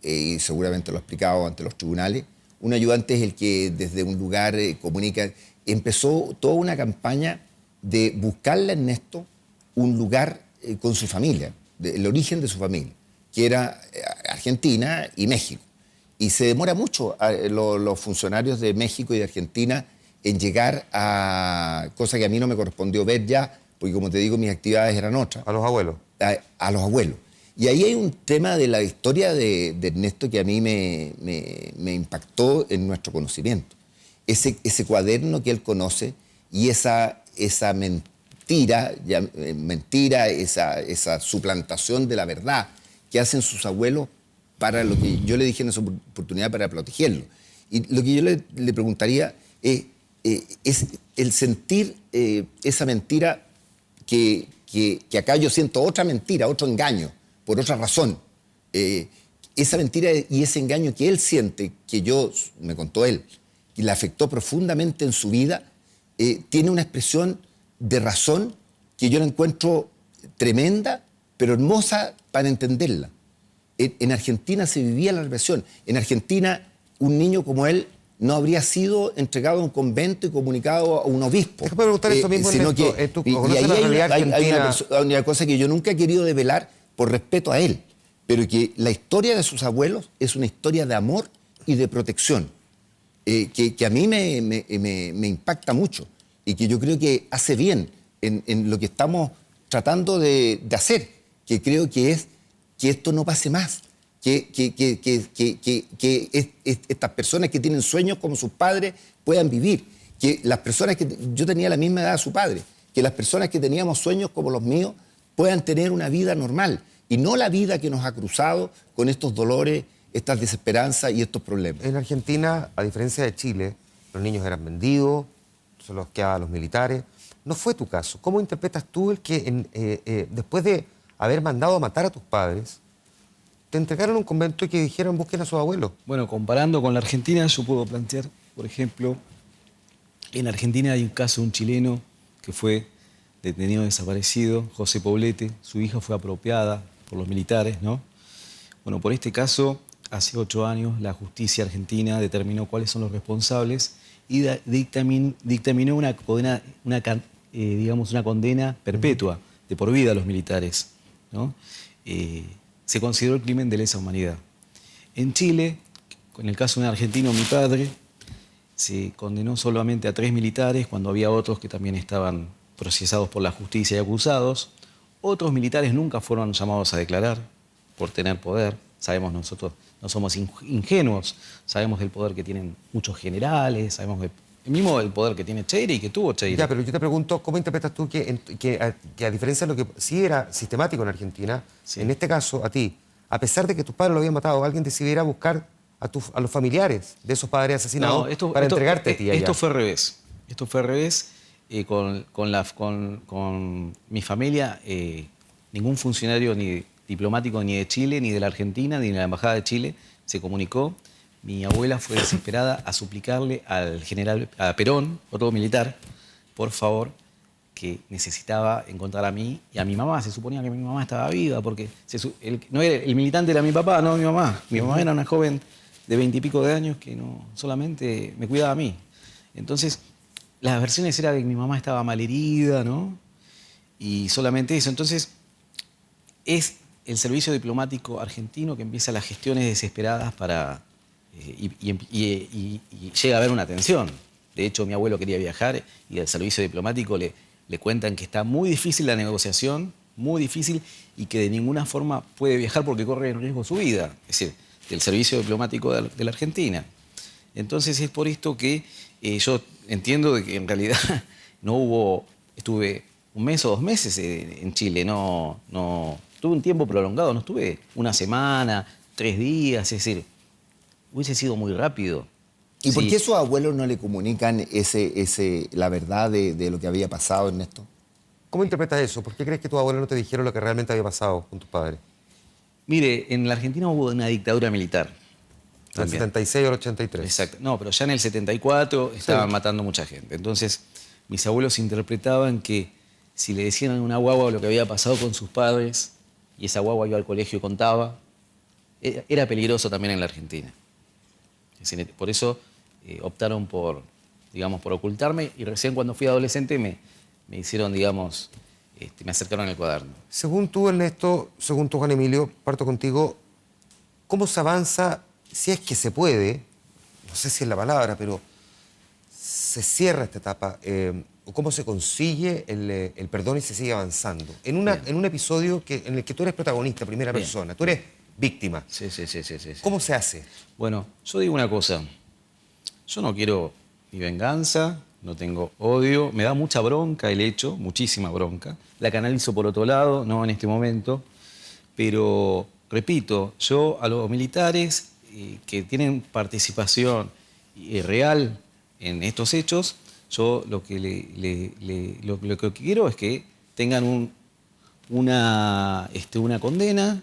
Speaker 4: y seguramente lo ha explicado ante los tribunales. Un ayudante es el que desde un lugar comunica. Empezó toda una campaña de buscarle a Ernesto un lugar con su familia, el origen de su familia, que era Argentina y México. Y se demora mucho los funcionarios de México y de Argentina en llegar a cosa que a mí no me correspondió ver ya, porque como te digo, mis actividades eran otras.
Speaker 1: A los abuelos.
Speaker 4: A los abuelos. Y ahí hay un tema de la historia de Ernesto que a mí me impactó en nuestro conocimiento. Ese cuaderno que él conoce y esa mentira, esa suplantación de la verdad que hacen sus abuelos para lo que yo le dije en esa oportunidad, para protegerlo. Y lo que yo le preguntaría es el sentir esa mentira que acá yo siento otra mentira, otro engaño, por otra razón. Esa mentira y ese engaño que él siente, que me contó él, que le afectó profundamente en su vida, tiene una expresión de razón que yo la encuentro tremenda, pero hermosa para entenderla. En Argentina se vivía la represión. En Argentina, un niño como él no habría sido entregado a un convento y comunicado a un obispo.
Speaker 1: Déjame preguntar eso mismo,
Speaker 4: sino
Speaker 1: Ernesto.
Speaker 4: que,
Speaker 1: ¿Tú
Speaker 4: y
Speaker 1: conoces
Speaker 4: ahí
Speaker 1: la realidad
Speaker 4: hay
Speaker 1: argentina?
Speaker 4: una cosa que yo nunca he querido develar por respeto a él, pero que la historia de sus abuelos es una historia de amor y de protección, que a mí me impacta mucho y que yo creo que hace bien en lo que estamos tratando de hacer, que creo que es que esto no pase más, que estas personas que tienen sueños como sus padres puedan vivir, que las personas que yo tenía la misma edad de su padre, que las personas que teníamos sueños como los míos puedan tener una vida normal y no la vida que nos ha cruzado con estos dolores, estas desesperanzas y estos problemas.
Speaker 1: En Argentina, a diferencia de Chile, los niños eran vendidos, se los quedaban los militares. No fue tu caso. ¿Cómo interpretas tú el que después de haber mandado a matar a tus padres, te entregaron a un convento y que dijeron busquen a sus abuelos?
Speaker 6: Bueno, comparando con la Argentina, yo puedo plantear, por ejemplo, en Argentina hay un caso de un chileno que fue detenido desaparecido, José Poblete. Su hija fue apropiada por los militares, ¿no? Bueno, por este caso, hace 8 años, la justicia argentina determinó cuáles son los responsables y dictaminó una condena, una condena perpetua, de por vida a los militares, ¿no? Se consideró el crimen de lesa humanidad. En Chile, en el caso de un argentino, mi padre, se condenó solamente a 3 militares cuando había otros que también estaban procesados por la justicia y acusados. Otros militares nunca fueron llamados a declarar por tener poder. Sabemos nosotros, no somos ingenuos, sabemos del poder que tienen muchos generales, sabemos mismo el poder que tiene Cheire y que tuvo Cheire.
Speaker 1: Ya, pero yo te pregunto, ¿cómo interpretas tú que a diferencia de lo que sí era sistemático en Argentina,
Speaker 6: Sí.
Speaker 1: en este caso, a ti, a pesar de que tus padres lo habían matado, alguien decidiera buscar a los familiares de esos padres asesinados para entregarte a ti allá?
Speaker 6: Esto fue al revés. Esto fue al revés. Con mi familia, ningún funcionario ni diplomático ni de Chile, ni de la Argentina, ni de la Embajada de Chile se comunicó. Mi abuela fue desesperada a suplicarle al general, a Perón, otro militar, por favor, que necesitaba encontrar a mí y a mi mamá. Se suponía que mi mamá estaba viva porque el militante era mi papá, no mi mamá. Mi mamá era una joven de 20 y pico de años que no solamente me cuidaba a mí. Entonces, las versiones eran que mi mamá estaba malherida, ¿no? Y solamente eso. Entonces, es el servicio diplomático argentino que empieza las gestiones desesperadas para... y llega a haber una tensión. De hecho, mi abuelo quería viajar y del servicio diplomático le cuentan que está muy difícil la negociación, muy difícil, y que de ninguna forma puede viajar porque corre en riesgo su vida. Es decir, del servicio diplomático de la Argentina. Entonces es por esto que yo entiendo de que en realidad estuve 1 mes o 2 meses en Chile, tuve un tiempo prolongado, no estuve 1 semana, 3 días, es decir, hubiese sido muy rápido.
Speaker 4: ¿Y por
Speaker 6: Sí.
Speaker 4: qué sus abuelos no le comunican la verdad de lo que había pasado, Ernesto?
Speaker 1: ¿Cómo interpretas eso? ¿Por qué crees que tus abuelos no te dijeron lo que realmente había pasado con tus padres?
Speaker 6: Mire, en la Argentina hubo una dictadura militar.
Speaker 1: Del
Speaker 6: También.
Speaker 1: 76 al 83.
Speaker 6: Exacto. No, pero ya en el 74 estaban matando mucha gente. Entonces, mis abuelos interpretaban que si le decían a una guagua lo que había pasado con sus padres y esa guagua iba al colegio y contaba, era peligroso también en la Argentina. Es decir, por eso optaron por ocultarme y recién cuando fui adolescente me hicieron, me acercaron el cuaderno.
Speaker 1: Según tú, Ernesto, según tú, Juan Emilio, parto contigo, ¿cómo se avanza, si es que se puede, no sé si es la palabra, pero se cierra esta etapa, o cómo se consigue el perdón y se sigue avanzando? En un episodio en el que tú eres protagonista, primera
Speaker 6: Bien.
Speaker 1: persona, tú eres víctima.
Speaker 6: Sí.
Speaker 1: ¿Cómo se hace?
Speaker 6: Bueno, yo digo una cosa. Yo no quiero ni venganza, no tengo odio. Me da mucha bronca el hecho, muchísima bronca. La canalizo por otro lado, no en este momento. Pero, repito, yo a los militares que tienen participación real en estos hechos, yo lo que quiero es que tengan una condena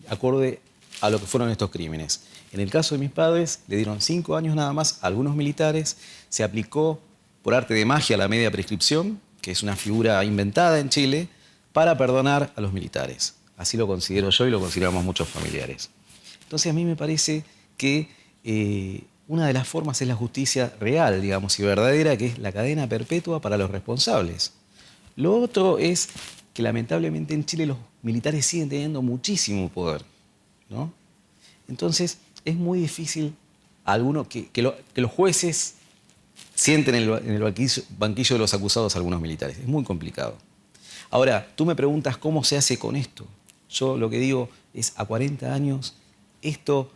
Speaker 6: acorde a lo que fueron estos crímenes. En el caso de mis padres, le dieron 5 años nada más a algunos militares, se aplicó por arte de magia la media prescripción, que es una figura inventada en Chile, para perdonar a los militares. Así lo considero yo y lo consideramos muchos familiares. Entonces a mí me parece que una de las formas es la justicia real, digamos, y verdadera, que es la cadena perpetua para los responsables. Lo otro es que lamentablemente en Chile los militares siguen teniendo muchísimo poder, ¿no? Entonces es muy difícil que los jueces sienten en el banquillo de los acusados a algunos militares. Es muy complicado. Ahora, tú me preguntas cómo se hace con esto. Yo lo que digo es, a 40 años, esto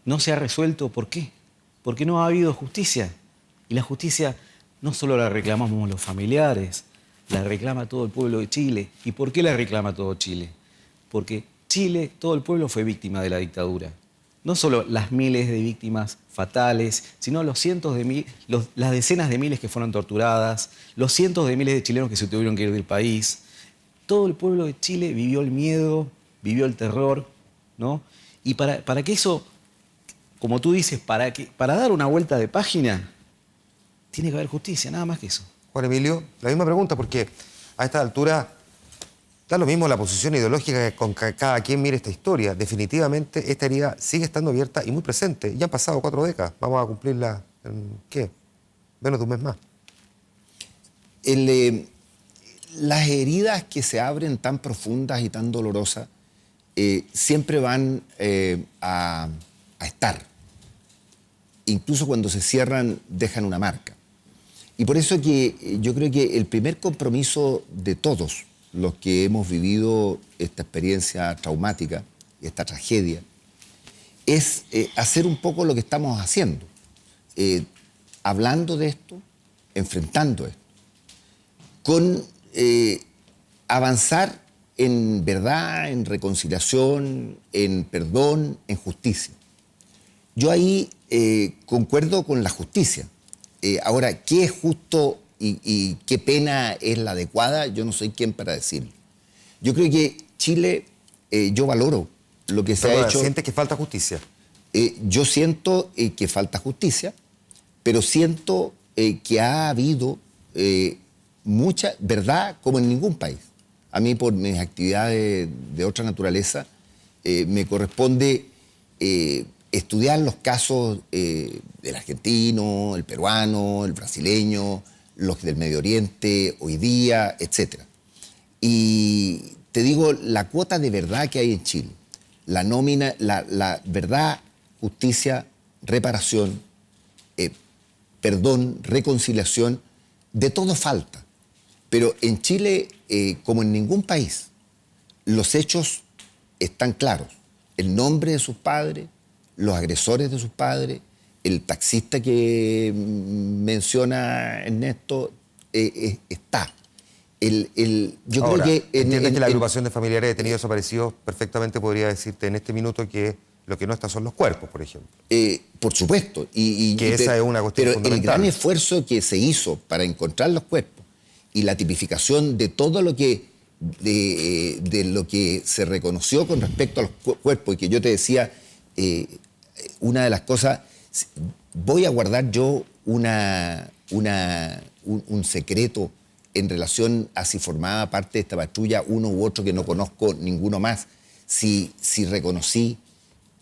Speaker 6: no se ha resuelto. ¿Por qué? Porque no ha habido justicia. Y la justicia no solo la reclamamos los familiares, la reclama todo el pueblo de Chile. ¿Y por qué la reclama todo Chile? Porque Chile, todo el pueblo fue víctima de la dictadura. No solo las miles de víctimas fatales, sino las decenas de miles que fueron torturadas, los cientos de miles de chilenos que se tuvieron que ir del país. Todo el pueblo de Chile vivió el miedo, vivió el terror, ¿no? Y para que eso, como tú dices, para dar una vuelta de página, tiene que haber justicia, nada más que eso.
Speaker 1: Juan Emilio, la misma pregunta, porque a esta altura da lo mismo la posición ideológica con que cada quien mire esta historia. Definitivamente esta herida sigue estando abierta y muy presente. Ya han pasado 4 décadas. Vamos a cumplirla en, ¿qué? Menos de un mes más.
Speaker 4: Las heridas que se abren tan profundas y tan dolorosas siempre van a estar. Incluso cuando se cierran, dejan una marca. Y por eso que yo creo que el primer compromiso de todos los que hemos vivido esta experiencia traumática, esta tragedia, es hacer un poco lo que estamos haciendo, hablando de esto, enfrentando esto, con avanzar en verdad, en reconciliación, en perdón, en justicia. Yo ahí concuerdo con la justicia. Ahora, ¿qué es justo y qué pena es la adecuada? Yo no soy quien para decirlo. Yo creo que Chile, yo valoro lo que se ha hecho.
Speaker 1: ¿Sientes que falta justicia?
Speaker 4: Yo siento que falta justicia, pero siento que ha habido mucha verdad como en ningún país. A mí, por mis actividades de otra naturaleza, me corresponde estudiar los casos del argentino, el peruano, el brasileño, los del Medio Oriente, hoy día, etc. Y te digo, la cuota de verdad que hay en Chile, la nómina, la verdad, justicia, reparación, perdón, reconciliación, de todo falta. Pero en Chile, como en ningún país, los hechos están claros. El nombre de sus padres, los agresores de sus padres, el taxista que menciona Ernesto, está. Yo
Speaker 1: Ahora,
Speaker 4: creo que...
Speaker 1: ¿entiendes que la agrupación de familiares de detenidos desaparecidos perfectamente podría decirte en este minuto que lo que no está son los cuerpos, por ejemplo?
Speaker 4: Por supuesto.
Speaker 1: Esa es una cuestión
Speaker 4: pero
Speaker 1: fundamental.
Speaker 4: el gran esfuerzo que se hizo para encontrar los cuerpos y la tipificación de todo lo que de lo que se reconoció con respecto a los cuerpos, y que yo te decía, una de las cosas, voy a guardar yo un secreto en relación a si formaba parte de esta patrulla uno u otro que no conozco ninguno más, si reconocí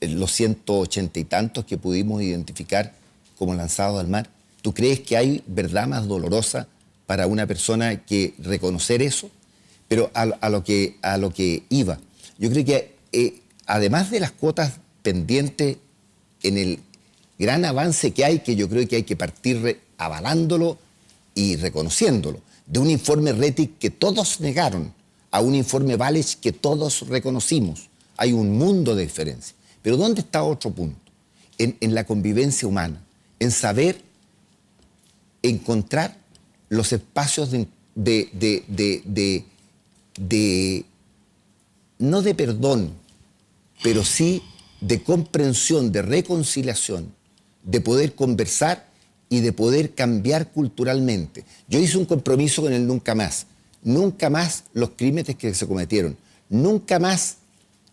Speaker 4: los 180 y tantos que pudimos identificar como lanzados al mar. ¿Tú crees que hay verdad más dolorosa para una persona que reconocer eso? Pero a lo que iba, yo creo que además de las cuotas pendientes en el gran avance que hay, que yo creo que hay que partir avalándolo y reconociéndolo, de un informe RETIC que todos negaron a un informe Valech que todos reconocimos. Hay un mundo de diferencia. Pero ¿dónde está otro punto? En la convivencia humana, en saber encontrar los espacios no de perdón, pero sí de comprensión, de reconciliación, de poder conversar y de poder cambiar culturalmente. Yo hice un compromiso con el nunca más los crímenes que se cometieron, nunca más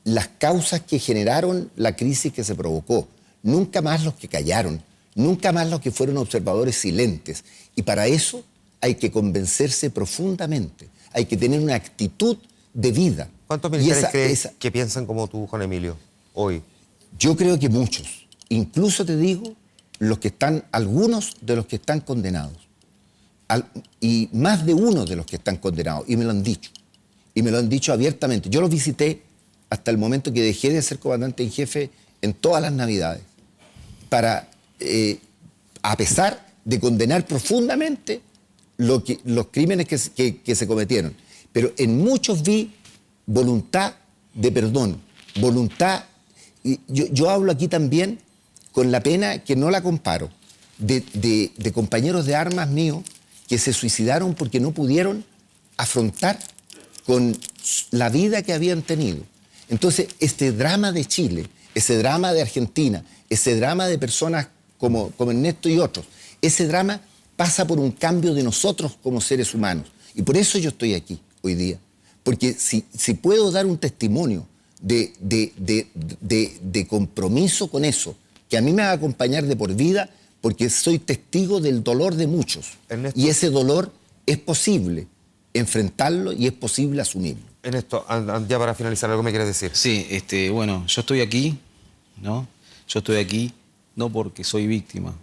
Speaker 4: las causas que generaron la crisis que se provocó, nunca más los que callaron, nunca más los que fueron observadores silentes. Y para eso hay que convencerse profundamente, hay que tener una actitud de vida.
Speaker 1: ¿Cuántos militares crees que piensan como tú, Juan Emilio, hoy?
Speaker 4: Yo creo que muchos, incluso te digo, algunos de los que están condenados. Y más de uno de los que están condenados, y me lo han dicho. Y me lo han dicho abiertamente. Yo los visité hasta el momento que dejé de ser comandante en jefe en todas las Navidades, para, a pesar de condenar profundamente los crímenes que se cometieron. Pero en muchos vi voluntad de perdón, voluntad. Y yo hablo aquí también con la pena que no la comparo, de compañeros de armas míos que se suicidaron porque no pudieron afrontar con la vida que habían tenido. Entonces, este drama de Chile, ese drama de Argentina, ese drama de personas como Ernesto y otros, ese drama pasa por un cambio de nosotros como seres humanos. Y por eso yo estoy aquí hoy día. Porque si puedo dar un testimonio de compromiso con eso, que a mí me va a acompañar de por vida, porque soy testigo del dolor de muchos.
Speaker 1: Ernesto.
Speaker 4: Y ese dolor es posible enfrentarlo y es posible asumirlo.
Speaker 1: Ernesto, ya para finalizar, ¿algo me quieres decir?
Speaker 6: Sí, bueno, yo estoy aquí, ¿no? Yo estoy aquí no porque soy víctima.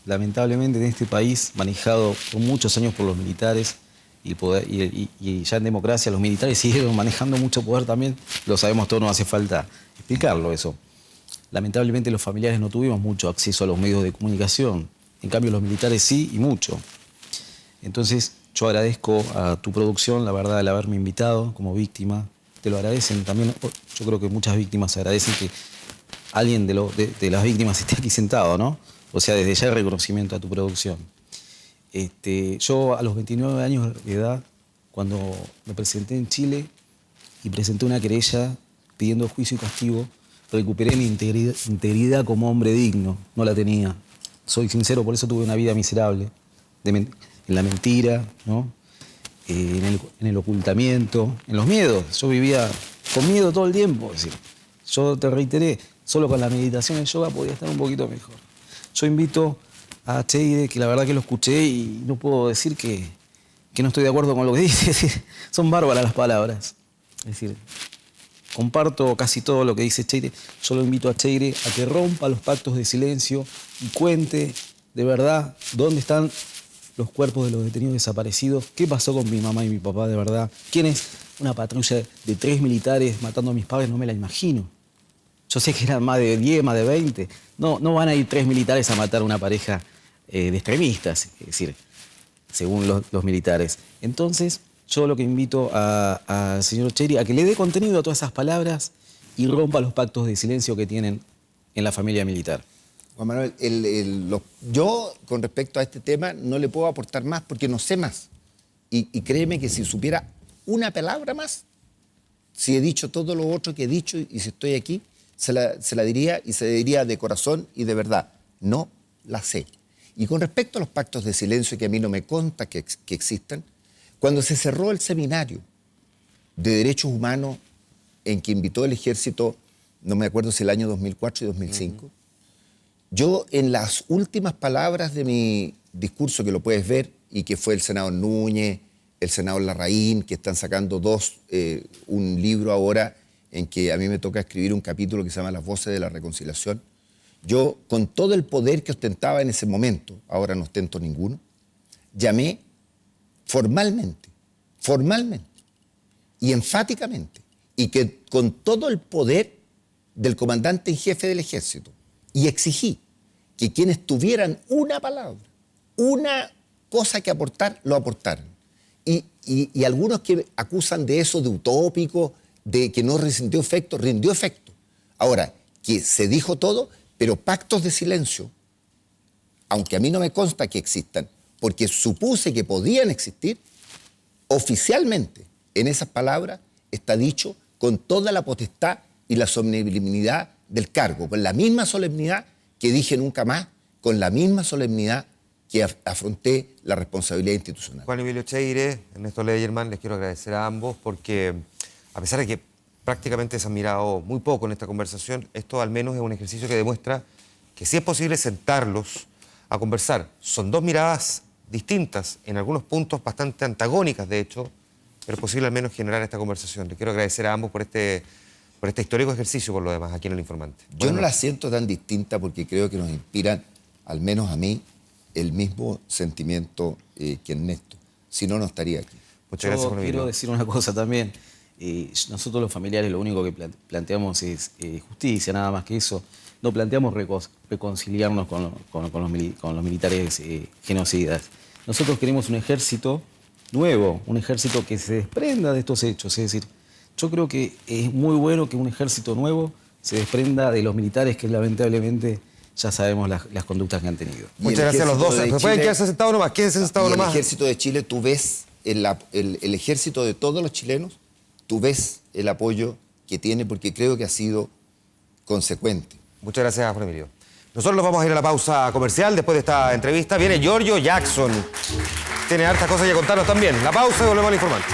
Speaker 6: Lamentablemente en este país, manejado por muchos años por los militares, y ya en democracia los militares siguieron manejando mucho poder también, lo sabemos todos, no hace falta explicarlo eso. Lamentablemente los familiares no tuvimos mucho acceso a los medios de comunicación, en cambio los militares sí y mucho. Entonces yo agradezco a tu producción, la verdad, el haberme invitado como víctima. Te lo agradecen también, yo creo que muchas víctimas agradecen que alguien de las víctimas esté aquí sentado, ¿no? O sea, desde ya el reconocimiento a tu producción. Yo a los 29 años de edad, cuando me presenté en Chile y presenté una querella pidiendo juicio y castigo, recuperé mi integridad como hombre digno. No la tenía. Soy sincero, por eso tuve una vida miserable. En la mentira, ¿no? En el ocultamiento, en los miedos. Yo vivía con miedo todo el tiempo. Es decir, yo te reiteré, solo con la meditación y el yoga podía estar un poquito mejor. Yo invito a Cheire, que la verdad que lo escuché y no puedo decir que no estoy de acuerdo con lo que dice. Es decir, son bárbaras las palabras. Es decir, comparto casi todo lo que dice Cheire. Yo lo invito a Cheire a que rompa los pactos de silencio y cuente de verdad dónde están los cuerpos de los detenidos desaparecidos, qué pasó con mi mamá y mi papá de verdad, quién es una patrulla de 3 militares matando a mis padres, no me la imagino. Yo sé que eran más de 10, más de 20. No van a ir 3 militares a matar a una pareja de extremistas, es decir, según los militares. Entonces, yo lo que invito al señor Cheire a que le dé contenido a todas esas palabras y rompa los pactos de silencio que tienen en la familia militar.
Speaker 4: Juan Manuel, yo con respecto a este tema no le puedo aportar más porque no sé más. Y créeme que si supiera una palabra más, si he dicho todo lo otro que he dicho y si estoy aquí, se la diría y se diría de corazón y de verdad. No la sé. Y con respecto a los pactos de silencio que a mí no me consta que existan, cuando se cerró el seminario de derechos humanos en que invitó el ejército, no me acuerdo si el año 2004 y 2005, yo en las últimas palabras de mi discurso, que lo puedes ver, y que fue el senador Núñez, el senador Larraín, que están sacando un libro ahora en que a mí me toca escribir un capítulo que se llama Las Voces de la Reconciliación. Yo, con todo el poder que ostentaba en ese momento, ahora no ostento ninguno, llamé formalmente y enfáticamente, y que con todo el poder del comandante en jefe del ejército, y exigí que quienes tuvieran una palabra, una cosa que aportar, lo aportaran. Y algunos que acusan de eso, de utópico, de que no rindió efecto. Ahora, que se dijo todo, pero pactos de silencio, aunque a mí no me consta que existan, porque supuse que podían existir, oficialmente en esas palabras está dicho con toda la potestad y la solemnidad del cargo, con la misma solemnidad que dije nunca más, con la misma solemnidad que afronté la responsabilidad institucional.
Speaker 1: Juan Emilio Cheire, Ernesto Leyerman, les quiero agradecer a ambos porque, a pesar de que prácticamente se han mirado muy poco en esta conversación, esto al menos es un ejercicio que demuestra que sí es posible sentarlos a conversar. Son dos miradas distintas, en algunos puntos bastante antagónicas, de hecho, pero es posible al menos generar esta conversación. Les quiero agradecer a ambos por este por este histórico ejercicio, por lo demás, aquí en El Informante.
Speaker 4: Yo
Speaker 1: Buenas
Speaker 4: no la
Speaker 1: noches.
Speaker 4: siento tan distinta porque creo que nos inspiran, al menos a mí, el mismo sentimiento que Ernesto. Si no, no estaría aquí.
Speaker 1: Muchas gracias,
Speaker 6: Yo
Speaker 1: Juan
Speaker 6: quiero
Speaker 1: Emilio.
Speaker 6: decir una cosa también. Nosotros los familiares lo único que planteamos es justicia, nada más que eso. No planteamos reconciliarnos con los militares genocidas. Nosotros queremos un ejército nuevo, un ejército que se desprenda de estos hechos. Es decir, yo creo que es muy bueno que un ejército nuevo se desprenda de los militares que lamentablemente ya sabemos las conductas que han tenido.
Speaker 4: Y
Speaker 1: Muchas
Speaker 4: el
Speaker 1: gracias a los dos.
Speaker 4: ejército de
Speaker 1: ¿Pueden
Speaker 4: Chile-
Speaker 1: quedarse sentados nomás? Quédense sentados
Speaker 4: Y el
Speaker 1: nomás.
Speaker 4: ejército de Chile, tú ves, el ejército de todos los chilenos, tú ves el apoyo que tiene porque creo que ha sido consecuente.
Speaker 1: Muchas gracias, Juan Emilio. Nosotros nos vamos a ir a la pausa comercial después de esta entrevista. Viene Giorgio Jackson. Tiene hartas cosas que contarnos también. La pausa y volvemos al Informante.